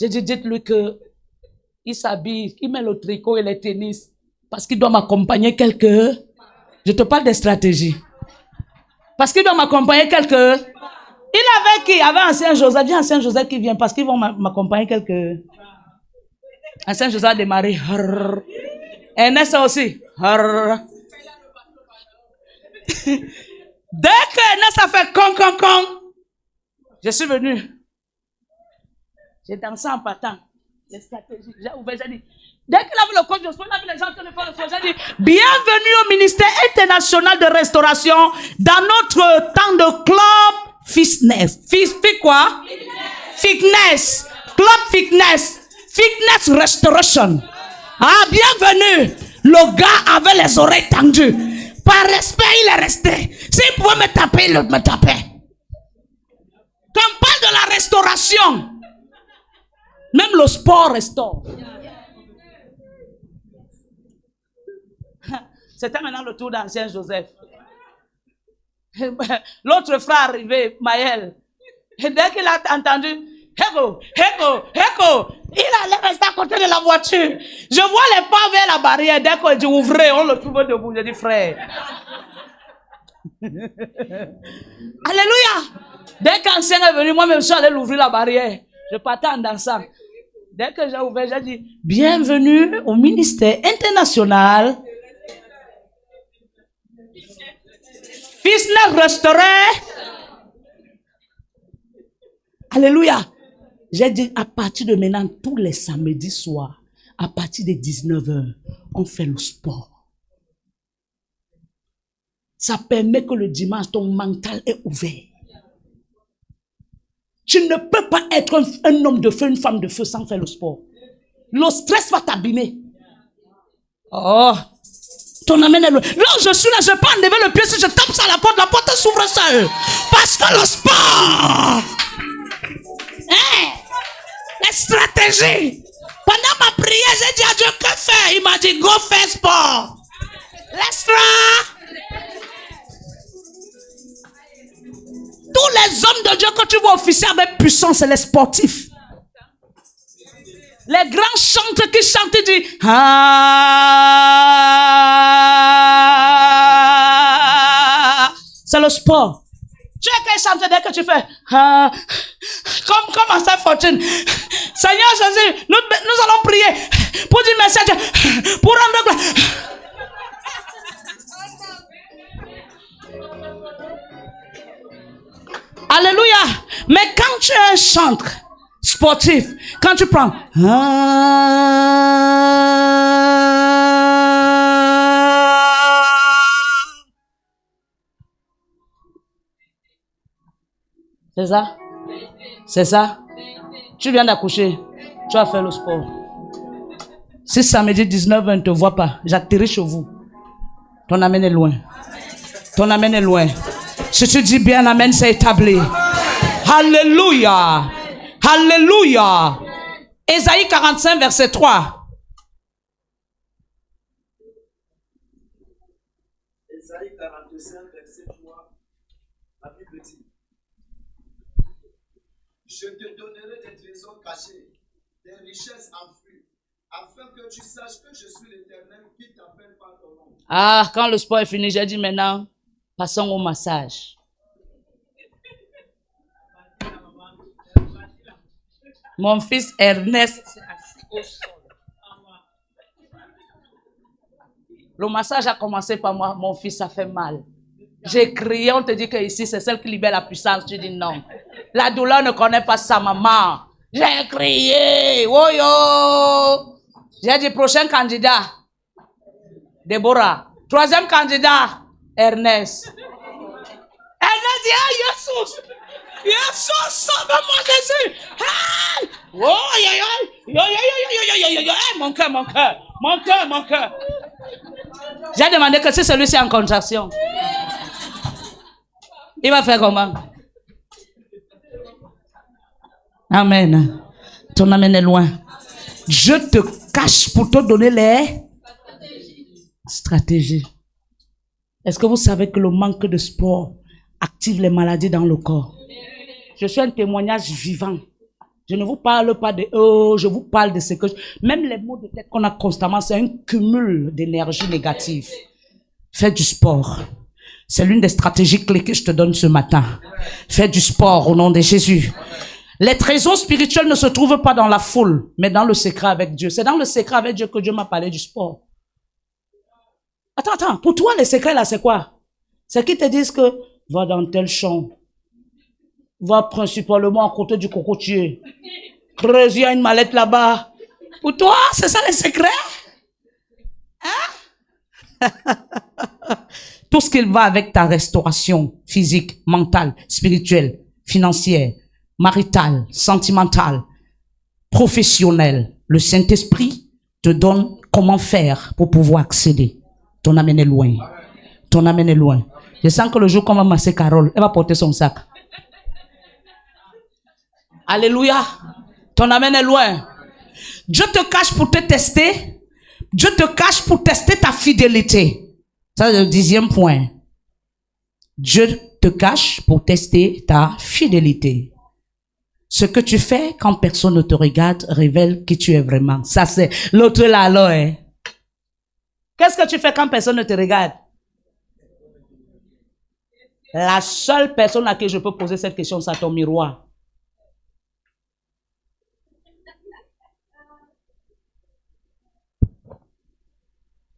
J'ai dit, dites-lui que il s'habille, il met le tricot et les tennis. Parce qu'il doit m'accompagner quelques... Je te parle des stratégies. Parce qu'il doit m'accompagner quelques... Il avait qui? Il avait Ancien Joseph. Viens Ancien Joseph qui vient parce qu'ils vont m'accompagner quelques... Ancien Joseph a démarré. Ernest aussi. Dès que Ernest a fait con, je suis venu. J'ai dansé en partant. Les stratégies. J'ai ouvert, j'ai dit... Dès qu'il a vu le coach de sport, il a vu les gens qui le font le sport. J'ai dit, bienvenue au ministère international de restauration dans notre temps de club fitness. Quoi? Fitness. Club fitness. Fitness restoration. Ah, bienvenue. Le gars avait les oreilles tendues. Par respect, il est resté. S'il pouvait me taper, il me tapait. Quand on parle de la restauration, même le sport restaure. C'était maintenant le tour d'Ancien Joseph. L'autre frère arrivé, Maël. Et dès qu'il a entendu, Heko, il allait rester à côté de la voiture. Je vois les pas vers la barrière. Dès qu'on dit ouvrez, on le trouve debout. Je dis frère. Alléluia. Dès qu'Ancien est venu, moi-même je suis allé l'ouvrir la barrière. Je partais en dansant. Dès que j'ai ouvert, j'ai dit bienvenue au ministère international. Fitness restauré. Alléluia. J'ai dit à partir de maintenant, tous les samedis soirs, à partir de 19h, on fait le sport. Ça permet que le dimanche, ton mental est ouvert. Tu ne peux pas être un homme de feu, une femme de feu sans faire le sport. Le stress va t'abîmer. Oh. Ton amène est loin. Là où je suis là, je ne vais pas enlever le pied. Si je tape sur la porte s'ouvre seule. Parce que le sport. Les stratégies. Pendant ma prière, j'ai dit à Dieu, que faire? Il m'a dit, go faire sport. L'extra. Tous les hommes de Dieu que tu vois officier avec puissance, c'est les sportifs. Les grands chanteurs qui chantent, ils disent c'est le sport. Tu es quel chanteur dès que tu fais comme à sa fortune. Seigneur Jésus, nous allons prier pour dire merci à Dieu, pour rendre gloire. Alléluia. Mais quand tu es un chanteur sportif, quand tu prends c'est ça? C'est ça? Tu viens d'accoucher, tu vas faire le sport. Si samedi 19h, on ne te voit pas, j'atterris chez vous. Ton amène est loin. Ton amène est loin. Si tu dis bien amen, c'est établi. Alléluia. Alléluia. Ésaïe 45, verset 3. Ésaïe 45, verset 3. La Bible dit, je te donnerai des trésors cachés, des richesses enfouies, afin que tu saches que je suis l'Éternel qui t'appelle par ton nom. Ah, quand le sport est fini, j'ai dit maintenant, passons au massage. Mon fils Ernest s'est assis au sol. Le massage a commencé par moi. Mon fils, ça fait mal. J'ai crié, on te dit que ici, c'est celle qui libère la puissance. Tu dis non. La douleur ne connaît pas sa maman. J'ai crié. Oh yo. J'ai dit, prochain candidat. Déborah. Troisième candidat. Ernest. Ernest dit, ah, Jésus. Jésus, sauve-moi, Jésus. Hey! Oh, aïe, aïe. Mon cœur, mon cœur. Mon cœur, mon cœur. J'ai demandé que si celui-ci est en contraction, il va faire comment? Amen. Ton amen est loin. Je te cache pour te donner les stratégies. Est-ce que vous savez que le manque de sport active les maladies dans le corps? Je suis un témoignage vivant. Je ne vous parle pas de je vous parle de ce que... Même les maux de tête qu'on a constamment, c'est un cumul d'énergie négative. Fais du sport. C'est l'une des stratégies clés que je te donne ce matin. Fais du sport au nom de Jésus. Les trésors spirituels ne se trouvent pas dans la foule, mais dans le secret avec Dieu. C'est dans le secret avec Dieu que Dieu m'a parlé du sport. Attends. Pour toi, les secrets là, c'est quoi? C'est qu'ils te disent que va dans tel champ. Va principalement à côté du cocotier. Creuse, il y a une mallette là-bas. Pour toi, c'est ça les secrets? Hein? Tout ce qui va avec ta restauration physique, mentale, spirituelle, financière, maritale, sentimentale, professionnelle. Le Saint-Esprit te donne comment faire pour pouvoir accéder. Ton amen est loin. Ton amen est loin. Je sens que le jour qu'on va masser Carole, elle va porter son sac. Alléluia. Ton amen est loin. Dieu te cache pour te tester. Dieu te cache pour tester ta fidélité. Ça, c'est le 10e point. Dieu te cache pour tester ta fidélité. Ce que tu fais quand personne ne te regarde révèle qui tu es vraiment. Ça, c'est l'autre là, alors. Hein. Qu'est-ce que tu fais quand personne ne te regarde? La seule personne à qui je peux poser cette question, c'est ton miroir.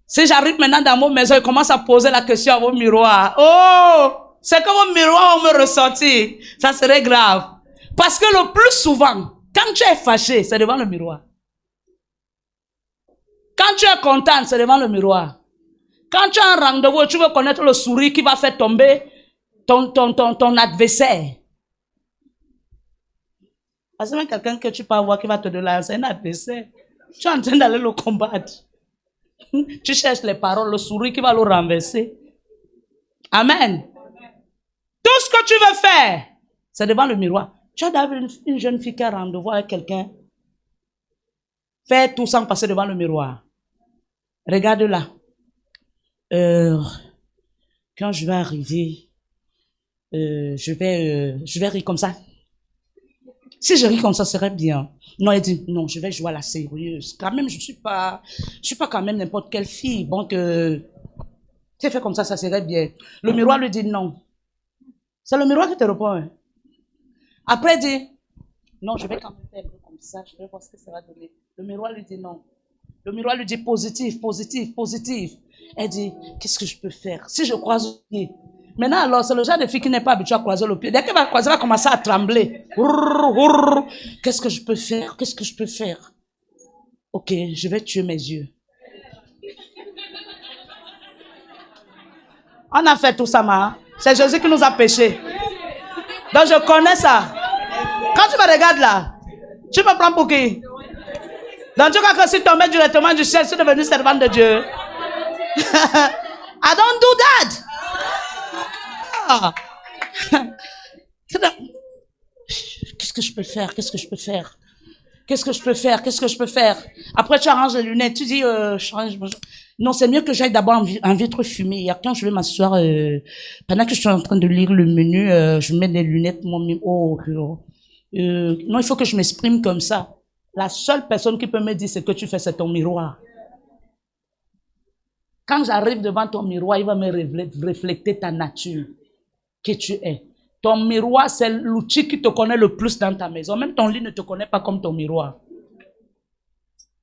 Si j'arrive maintenant dans mon maison et commence à poser la question à vos miroirs, oh, c'est que vos miroirs vont me ressortir. Ça serait grave. Parce que le plus souvent, quand tu es fâché, c'est devant le miroir. Quand tu es content, c'est devant le miroir. Quand tu as un rendez-vous, tu veux connaître le sourire qui va faire tomber ton adversaire. Parce que même quelqu'un que tu peux avoir qui va te donner, c'est un adversaire. Tu es en train d'aller le combattre. Tu cherches les paroles, le sourire qui va le renverser. Amen. Tout ce que tu veux faire, c'est devant le miroir. Tu as d'abord une jeune fille qui a rendez-vous avec quelqu'un. Fais tout sans passer devant le miroir. Regarde-la. Quand je vais arriver, je vais rire comme ça. Si je ris comme ça, ce serait bien. Non, elle dit, non, je vais jouer à la sérieuse. Quand même, je suis pas quand même n'importe quelle fille. Bon, que, tu fais comme ça serait bien. Le miroir lui dit non. C'est le miroir qui te répond. Hein. Après, elle dit, non, je vais quand même faire comme ça, je vais voir ce que ça va donner. Le miroir lui dit non. Le miroir lui dit positif. Elle dit, qu'est-ce que je peux faire? Si je croise le pied. Maintenant, alors, c'est le genre de fille qui n'est pas habituée à croiser le pied. Dès qu'elle va croiser, elle va commencer à trembler. Qu'est-ce que je peux faire? Ok, je vais tuer mes yeux. On a fait tout ça, ma. C'est Jésus qui nous a péchés. Donc, je connais ça. Quand tu me regardes là, tu me prends pour qui? Donc, tu crois que si tu tombais directement du ciel, tu es devenu servante de Dieu? I don't do that. Qu'est-ce que je peux faire? Après, tu arranges les lunettes. Tu dis, Non, c'est mieux que j'aille d'abord en vitre fumée. Et quand je vais m'asseoir, pendant que je suis en train de lire le menu, je mets des lunettes, non, il faut que je m'exprime comme ça. La seule personne qui peut me dire ce que tu fais, c'est ton miroir. Quand j'arrive devant ton miroir, il va me refléter ta nature, qui tu es. Ton miroir, c'est l'outil qui te connaît le plus dans ta maison. Même ton lit ne te connaît pas comme ton miroir.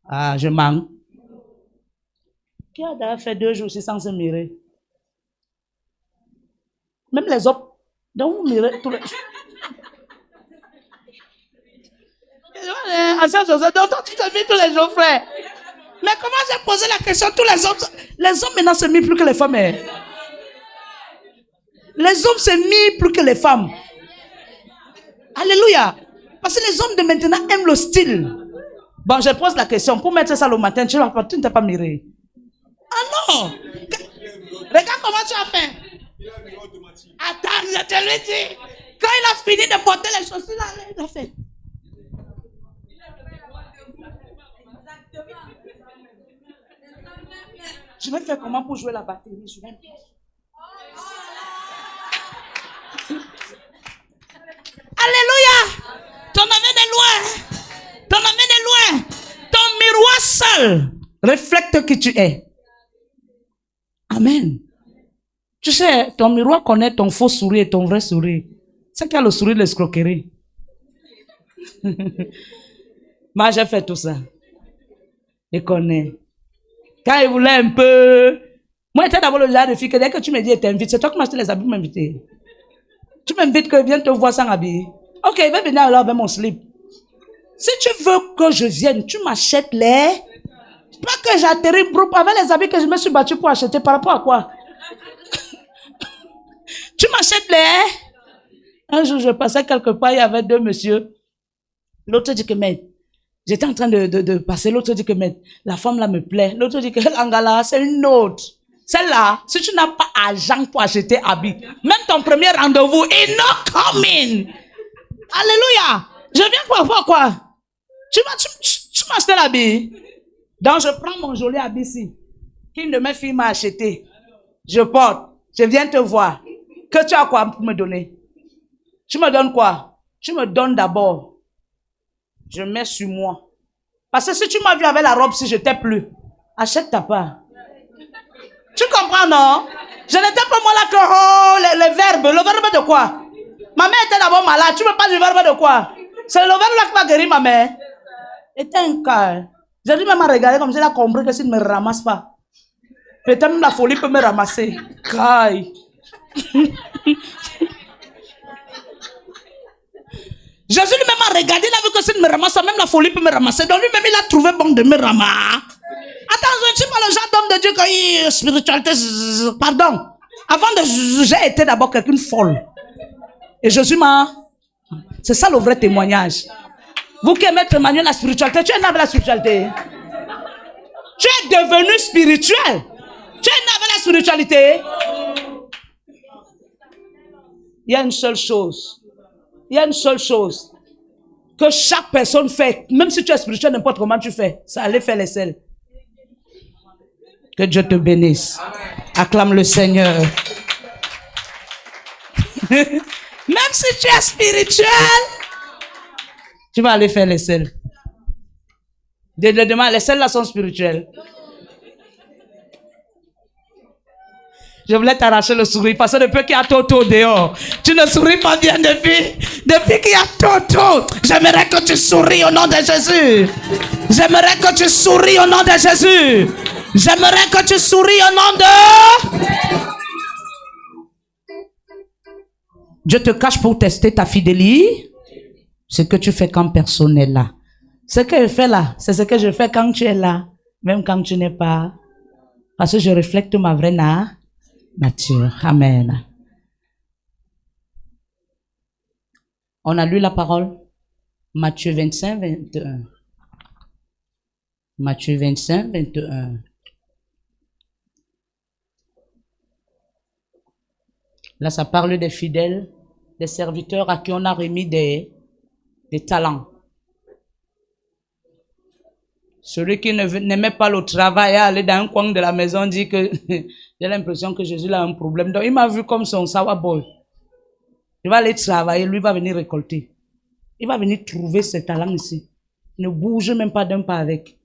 Ah, je manque. Qui a d'ailleurs fait 2 jours aussi sans se mirer? Même les autres, donc vous mirez tous les jours. Donc tu te mis tous les jours, frère. Mais comment j'ai posé la question? Tous les hommes maintenant se mirent plus que les femmes. Les hommes se mirent plus que les femmes. Alléluia. Parce que les hommes de maintenant aiment le style. Bon, je pose la question. Pour mettre ça le matin, tu ne t'es pas miré. Ah non! Regarde comment tu as fait. Attends, je te le dis. Quand il a fini de porter les chaussures, il a fait. Je vais faire comment pour jouer la batterie? Je vais... Alléluia! Ton amène est loin. Ton amène est loin. Ton miroir seul reflète qui tu es. Amen. Tu sais, ton miroir connaît ton faux sourire et ton vrai sourire. C'est qu'il y a le sourire de l'escroquerie. Moi, j'ai fait tout ça. Il connaît. Quand il voulait un peu... Moi, j'étais d'abord le genre de fille que dès que tu me dis, t'invites, c'est toi qui m'as acheté les habits pour m'inviter. Tu m'invites que viens te voir sans habit. Ok, il va venir alors avec mon slip. Si tu veux que je vienne, tu m'achètes les... Pas que j'atterris avec les habits que je me suis battu pour acheter. Par rapport à quoi? Tu m'achètes les... Un jour, je passais quelque part, il y avait 2 messieurs. L'autre dit que, mais... J'étais en train de passer, l'autre dit que, mais la femme là me plaît. L'autre dit que, l'angala, c'est une autre. Celle-là, si tu n'as pas argent pour acheter habits, même ton premier rendez-vous est not coming. Alléluia. Je viens pour voir quoi? Tu m'as acheté l'habit. Donc, je prends mon joli habit ici, qu'une de mes filles m'a acheté. Je porte. Je viens te voir. Que tu as quoi pour me donner? Tu me donnes quoi? Tu me donnes d'abord. Je mets sur moi. Parce que si tu m'as vu avec la robe, si je t'ai plu, achète ta part. Tu comprends, non? Je n'étais pas moi là que, oh, le verbe. Le verbe de quoi? Ma mère était d'abord malade. Tu me parles du verbe de quoi? C'est le verbe là qui va guérir ma mère. Était un cas. J'ai dû même regarder comme si elle a compris que s'il ne me ramasse pas, peut-être même la folie peut me ramasser. Caille. Jésus lui-même a regardé, il a vu que s'il me ramasse, même la folie peut me ramasser. Donc lui-même, il a trouvé bon de me ramasser. Attends, je ne suis pas le genre d'homme de Dieu qui spiritualité. Pardon. Avant de j'ai été d'abord quelqu'un folle. Et Jésus m'a... C'est ça le vrai témoignage. Vous qui aimez témoigner la spiritualité, tu es né avec la spiritualité. Tu es devenu spirituel. Tu es né avec la spiritualité. Il y a une seule chose. Il y a une seule chose que chaque personne fait. Même si tu es spirituel, n'importe comment tu fais. Ça allait faire les selles. Que Dieu te bénisse. Acclame le Seigneur. Même si tu es spirituel, tu vas aller faire les selles. Demain, les selles là sont spirituelles. Je voulais t'arracher le sourire parce que depuis qu'il y a Toto dehors, tu ne souris pas bien depuis qu'il y a Toto. J'aimerais que tu souris au nom de Jésus. J'aimerais que tu souris au nom de Jésus. J'aimerais que tu souris au nom de... Dieu te cache pour tester ta fidélité. Ce que tu fais quand personne n'est là. Ce que je fais là, c'est ce que je fais quand tu es là. Même quand tu n'es pas. Parce que je reflète ma vraie nature. Amen. On a lu la parole. Matthieu 25, 21. Matthieu 25, 21. Là, ça parle des fidèles, des serviteurs à qui on a remis des talents. Celui qui n'aimait pas le travail, aller dans un coin de la maison, dit que j'ai l'impression que Jésus a un problème. Donc il m'a vu comme son sour boy. Il va aller travailler, lui va venir récolter. Il va venir trouver ses talents ici. Ne bouge même pas d'un pas avec.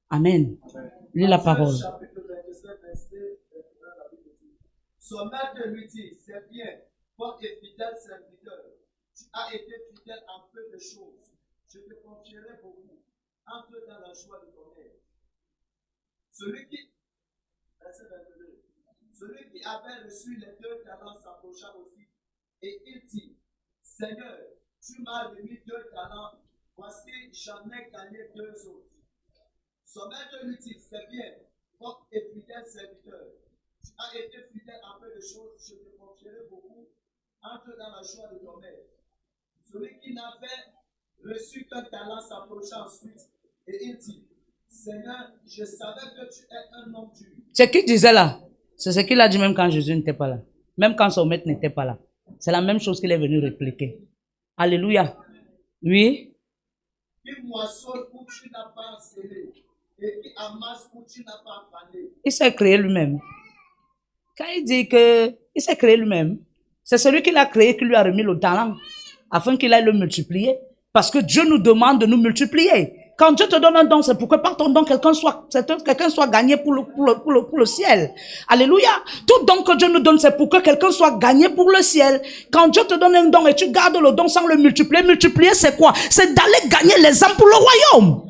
Amen. Lis la parole. Chapitre 27, verset 21, la Bible dit, son maître lui dit, c'est bien, bon et fidèle serviteur, tu as été fidèle en peu de choses, je te confierai beaucoup, entre dans la joie de ton aide. Verset 22, celui qui avait reçu les 2 talents s'approcha aussi, et il dit, Seigneur, tu m'as remis 2 talents, voici j'en ai gagné 2 autres. Son maître lui dit, c'est bien, bon et fidèle serviteur. Tu as été fidèle en peu de choses, je te confierai beaucoup. Entre dans la joie de ton maître. Celui qui n'avait reçu qu'un talent s'approcha ensuite et il dit, Seigneur, je savais que tu es un homme dur. C'est qui disait là? C'est ce qu'il a dit même quand Jésus n'était pas là. Même quand son maître n'était pas là. C'est la même chose qu'il est venu répliquer. Alléluia. Oui. Qui moissonne où tu n'as pas scellé. Et qui amasse où tu n'as pas fané. Il s'est créé lui-même. Quand il dit que il s'est créé lui-même, c'est celui qui l'a créé qui lui a remis le talent afin qu'il aille le multiplier. Parce que Dieu nous demande de nous multiplier. Quand Dieu te donne un don, c'est pour que par ton don, quelqu'un soit gagné pour le ciel. Alléluia. Tout don que Dieu nous donne, c'est pour que quelqu'un soit gagné pour le ciel. Quand Dieu te donne un don et tu gardes le don sans le multiplier, multiplier c'est quoi? C'est d'aller gagner les âmes pour le royaume.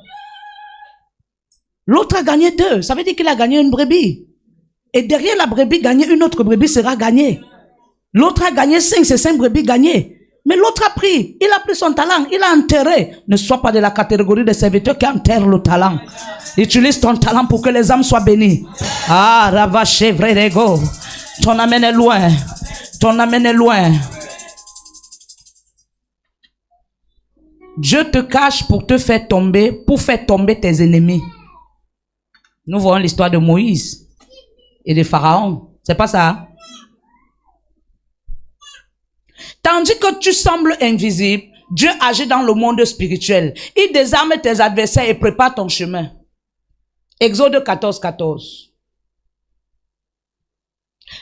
L'autre a gagné 2. Ça veut dire qu'il a gagné une brebis. Et derrière la brebis gagnée, une autre brebis sera gagnée. L'autre a gagné 5, c'est 5 brebis gagnées. Mais l'autre a pris, il a pris son talent, il a enterré. Ne sois pas de la catégorie des serviteurs qui enterrent le talent. Utilise ton talent pour que les âmes soient bénies. Ah, ravaché, vrai ego. Ton amène est loin. Ton amène est loin. Dieu te cache pour te faire tomber, pour faire tomber tes ennemis. Nous voyons l'histoire de Moïse et de Pharaon. C'est pas ça? Tandis que tu sembles invisible, Dieu agit dans le monde spirituel. Il désarme tes adversaires et prépare ton chemin. Exode 14, 14.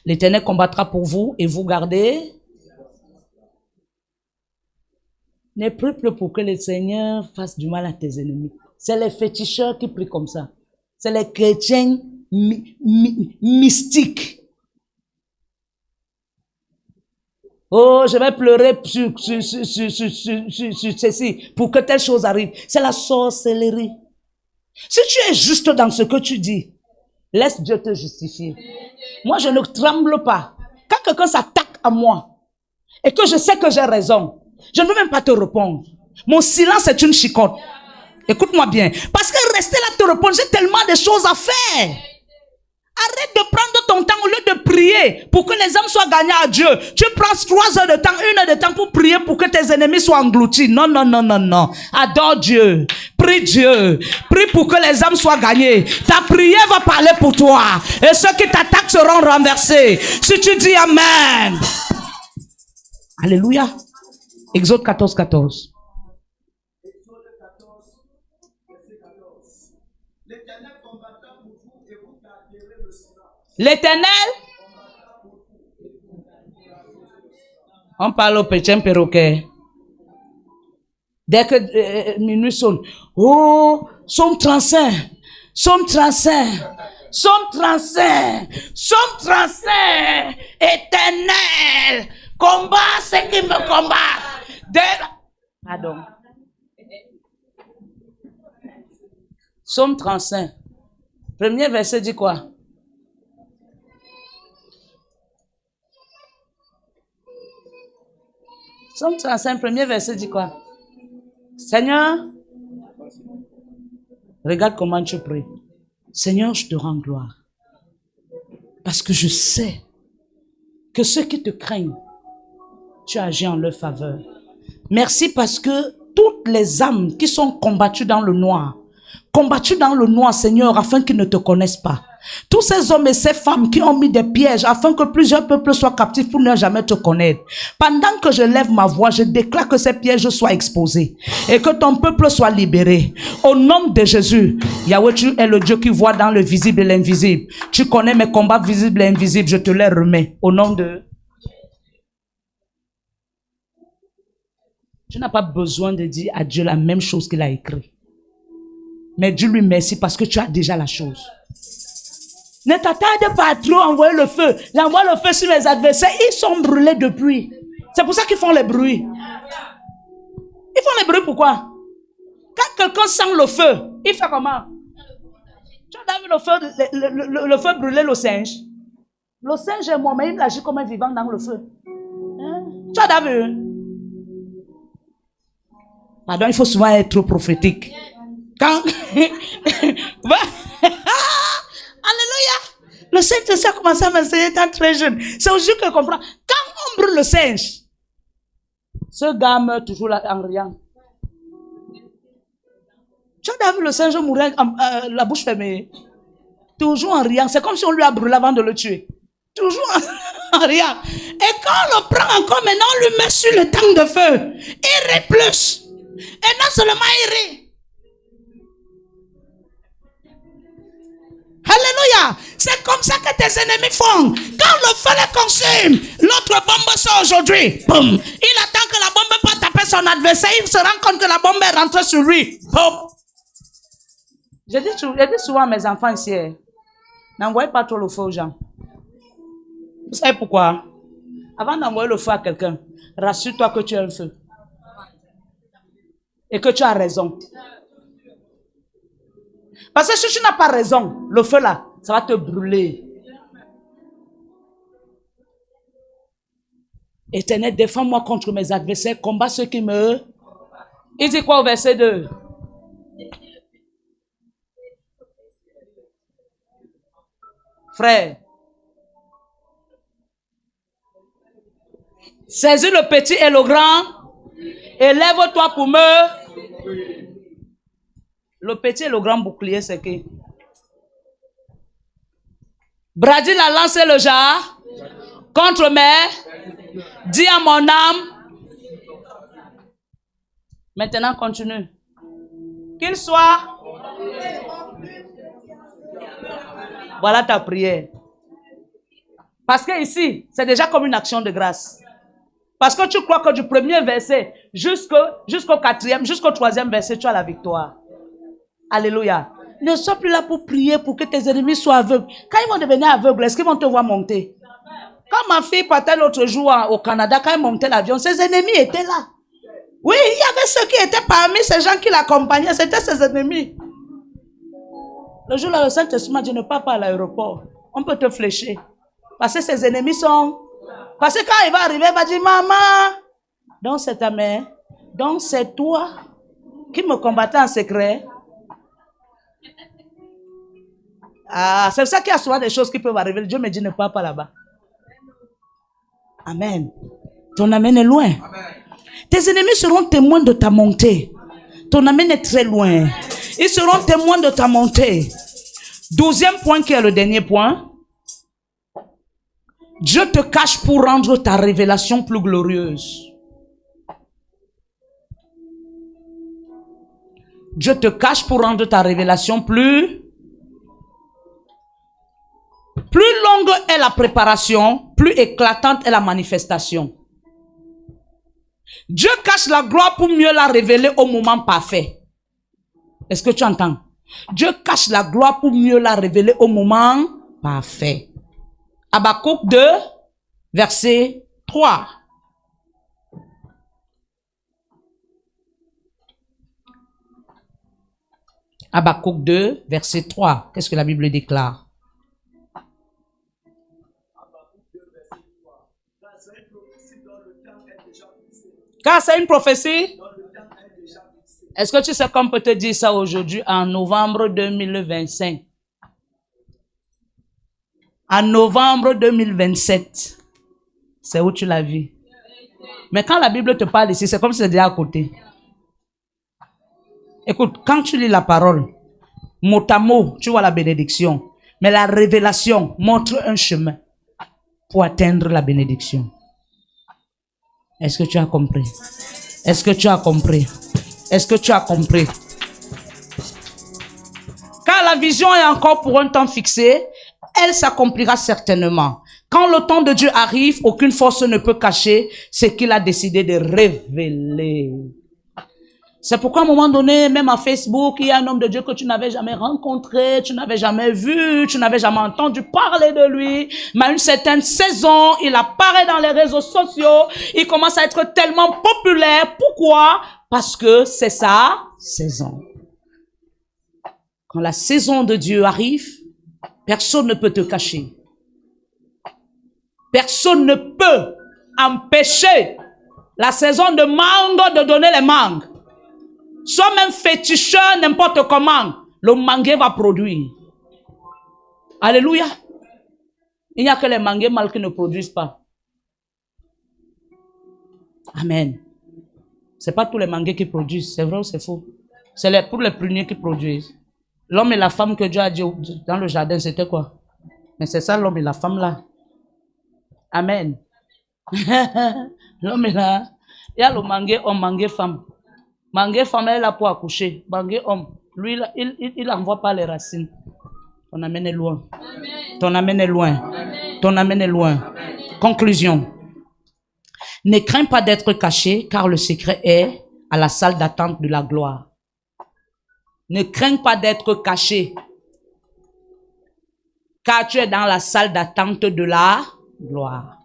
L'Éternel combattra pour vous et vous gardez. N'aie plus pour que le Seigneur fasse du mal à tes ennemis. C'est les féticheurs qui prient comme ça. C'est les chrétiens mystiques. Oh, je vais pleurer sur ceci pour que telle chose arrive. C'est la sorcellerie. Si tu es juste dans ce que tu dis, laisse Dieu te justifier. Moi, je ne tremble pas. Quand quelqu'un s'attaque à moi et que je sais que j'ai raison, je ne veux même pas te répondre. Mon silence est une chicotte. Écoute-moi bien. Parce que rester là te répondre, j'ai tellement de choses à faire. Arrête de prendre ton temps au lieu de prier pour que les âmes soient gagnées à Dieu. Tu prends 3 heures de temps, 1 heure de temps pour prier pour que tes ennemis soient engloutis. Non, non, non, non, non. Adore Dieu. Prie Dieu. Prie pour que les âmes soient gagnées. Ta prière va parler pour toi. Et ceux qui t'attaquent seront renversés. Si tu dis Amen. Alléluia. Exode 14, 14. L'Éternel, on parle au petit perroquet. Dès que minuit sonne, oh, Somme 35, Somme 35, Somme 35, Somme 35, Éternel, combat ce qui me combat. Pardon. Somme 35, premier verset dit quoi? Somme 35, premier verset dit quoi? Seigneur, regarde comment tu pries. Seigneur, je te rends gloire. Parce que je sais que ceux qui te craignent, tu agis en leur faveur. Merci parce que toutes les âmes qui sont combattues dans le noir, combattu dans le noir, Seigneur, afin qu'ils ne te connaissent pas. Tous ces hommes et ces femmes qui ont mis des pièges afin que plusieurs peuples soient captifs pour ne jamais te connaître. Pendant que je lève ma voix, je déclare que ces pièges soient exposés et que ton peuple soit libéré. Au nom de Jésus, Yahweh, tu es le Dieu qui voit dans le visible et l'invisible. Tu connais mes combats visibles et invisibles, je te les remets. Au nom de... Tu n'as pas besoin de dire à Dieu la même chose qu'il a écrit. Mais dis-lui merci parce que tu as déjà la chose. Ne t'attarde pas trop à envoyer le feu. J'envoie le feu sur mes adversaires. Ils sont brûlés depuis. C'est pour ça qu'ils font les bruits. Ils font les bruits pourquoi? Quand quelqu'un sent le feu, il fait comment? Tu as vu le feu brûler le singe? Le singe est mort, mais il agit comme un vivant dans le feu. Hein? Tu as vu? Pardon, il faut souvent être prophétique. Quand... Alléluia. Le Saint-Esprit a commencé à m'enseigner étant très jeune. C'est aujourd'hui que je comprends. Quand on brûle le singe, ce gars meurt toujours là, en riant. Tu as vu le singe mourir la bouche fermée? Toujours en riant. C'est comme si on lui a brûlé avant de le tuer. Toujours en riant. Et quand on le prend encore maintenant, on lui met sur le tank de feu. Il rit plus. Et non seulement il rit. Alléluia. C'est comme ça que tes ennemis font. Quand le feu les consume, l'autre bombe sort aujourd'hui. Boum. Il attend que la bombe pas taper son adversaire. Il se rend compte que la bombe est rentrée sur lui. Boum. Je dis souvent à mes enfants ici, n'envoyez pas trop le feu aux gens. Vous savez pourquoi? Avant d'envoyer le feu à quelqu'un, rassure-toi que tu as un feu. Et que tu as raison. Parce que si tu n'as pas raison, le feu là, ça va te brûler. Éternel, défends-moi contre mes adversaires, combat ceux qui me... Il dit quoi au verset 2? Frère, saisis le petit et le grand, élève-toi pour me... Le petit et le grand bouclier, c'est qui? Bradis la lance et le jar contre mes... Dis à mon âme. Maintenant, continue. Qu'il soit... Voilà ta prière. Parce que ici, c'est déjà comme une action de grâce. Parce que tu crois que du premier verset jusqu'au quatrième, jusqu'au troisième verset, tu as la victoire. Alléluia. Ne sois plus là pour prier pour que tes ennemis soient aveugles. Quand ils vont devenir aveugles, est-ce qu'ils vont te voir monter? Quand ma fille partait l'autre jour au Canada, quand elle montait l'avion, ses ennemis étaient là. Oui, il y avait ceux qui étaient parmi ces gens qui l'accompagnaient, c'était ses ennemis. Le jour-là, le Saint-Esprit m'a dit, ne pars pas à l'aéroport. On peut te flécher. Parce que ses ennemis sont... Parce que quand il va arriver, il va dire, maman, donc c'est ta mère, donc c'est toi qui me combattais en secret. Ah, c'est ça qu'il y a souvent des choses qui peuvent arriver. Dieu me dit, ne pars pas là-bas. Amen. Ton amen est loin. Amen. Tes ennemis seront témoins de ta montée. Ton amen est très loin. Ils seront témoins de ta montée. 12e point qui est le dernier point. Dieu te cache pour rendre ta révélation plus glorieuse. Dieu te cache pour rendre ta révélation plus longue est la préparation, plus éclatante est la manifestation. Dieu cache la gloire pour mieux la révéler au moment parfait. Est-ce que tu entends? Dieu cache la gloire pour mieux la révéler au moment parfait. Habakkuk 2, verset 3. Habakkuk 2, verset 3. Qu'est-ce que la Bible déclare? Car c'est une prophétie. Est-ce que tu sais qu'on peut te dire ça aujourd'hui en novembre 2025? En novembre 2027. C'est où tu l'as vu. Mais quand la Bible te parle ici, c'est comme si c'était à côté. Écoute, quand tu lis la parole, Mot à mot, tu vois la bénédiction. Mais la révélation montre un chemin pour atteindre la bénédiction. Est-ce que tu as compris? Est-ce que tu as compris? Est-ce que tu as compris? Quand la vision est encore pour un temps fixé, elle s'accomplira certainement. Quand le temps de Dieu arrive, aucune force ne peut cacher ce qu'il a décidé de révéler. C'est pourquoi à un moment donné, même à Facebook, il y a un homme de Dieu que tu n'avais jamais rencontré, tu n'avais jamais vu, tu n'avais jamais entendu parler de lui. Mais à une certaine saison, il apparaît dans les réseaux sociaux, il commence à être tellement populaire. Pourquoi? Parce que c'est sa saison. Quand la saison de Dieu arrive, personne ne peut te cacher. Personne ne peut empêcher la saison de mangue de donner les mangues. Soit même féticheur, n'importe comment, le mangué va produire. Alléluia. Il n'y a que les mangués mâles qui ne produisent pas. Amen. C'est pas tous les mangués qui produisent, c'est vrai ou c'est faux? C'est pour les pruniers qui produisent. L'homme et la femme que Dieu a dit dans le jardin, c'était quoi? Mais c'est ça l'homme et la femme là. Amen. L'homme est là. Il y a le mangué homme, mangué femme. Mangué femme, elle est là pour accoucher. Mangué homme, lui, il n'envoie pas les racines. Ton amène est loin. Amen. Ton amène est loin. Amen. Ton amène est loin. Amen. Conclusion. Ne crains pas d'être caché, car le secret est à la salle d'attente de la gloire. Ne crains pas d'être caché, car tu es dans la salle d'attente de la gloire.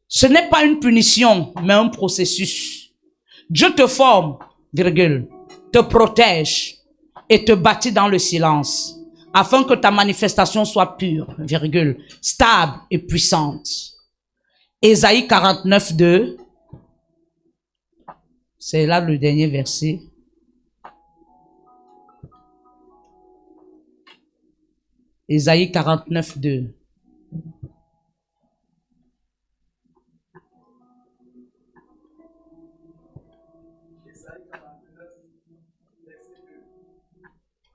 Ce n'est pas une punition, mais un processus. Dieu te forme, virgule, te protège et te bâtit dans le silence, afin que ta manifestation soit pure, virgule, stable et puissante. Ésaïe 49, 2. C'est là le dernier verset. Ésaïe 49, 2.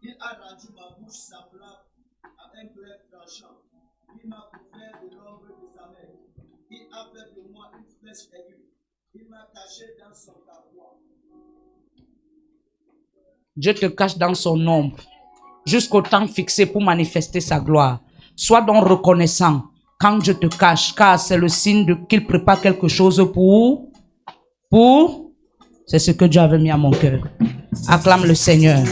Il a rendu ma bouche semblable à un glaive tranchant. Il m'a couvert de l'ombre de sa main. Il a fait de moi une flèche aiguë. Il m'a caché dans son carquois. Dieu te cache dans son ombre jusqu'au temps fixé pour manifester sa gloire. Sois donc reconnaissant quand Dieu te cache, car c'est le signe qu'il prépare quelque chose pour. C'est ce que Dieu avait mis à mon cœur. Acclame le Seigneur.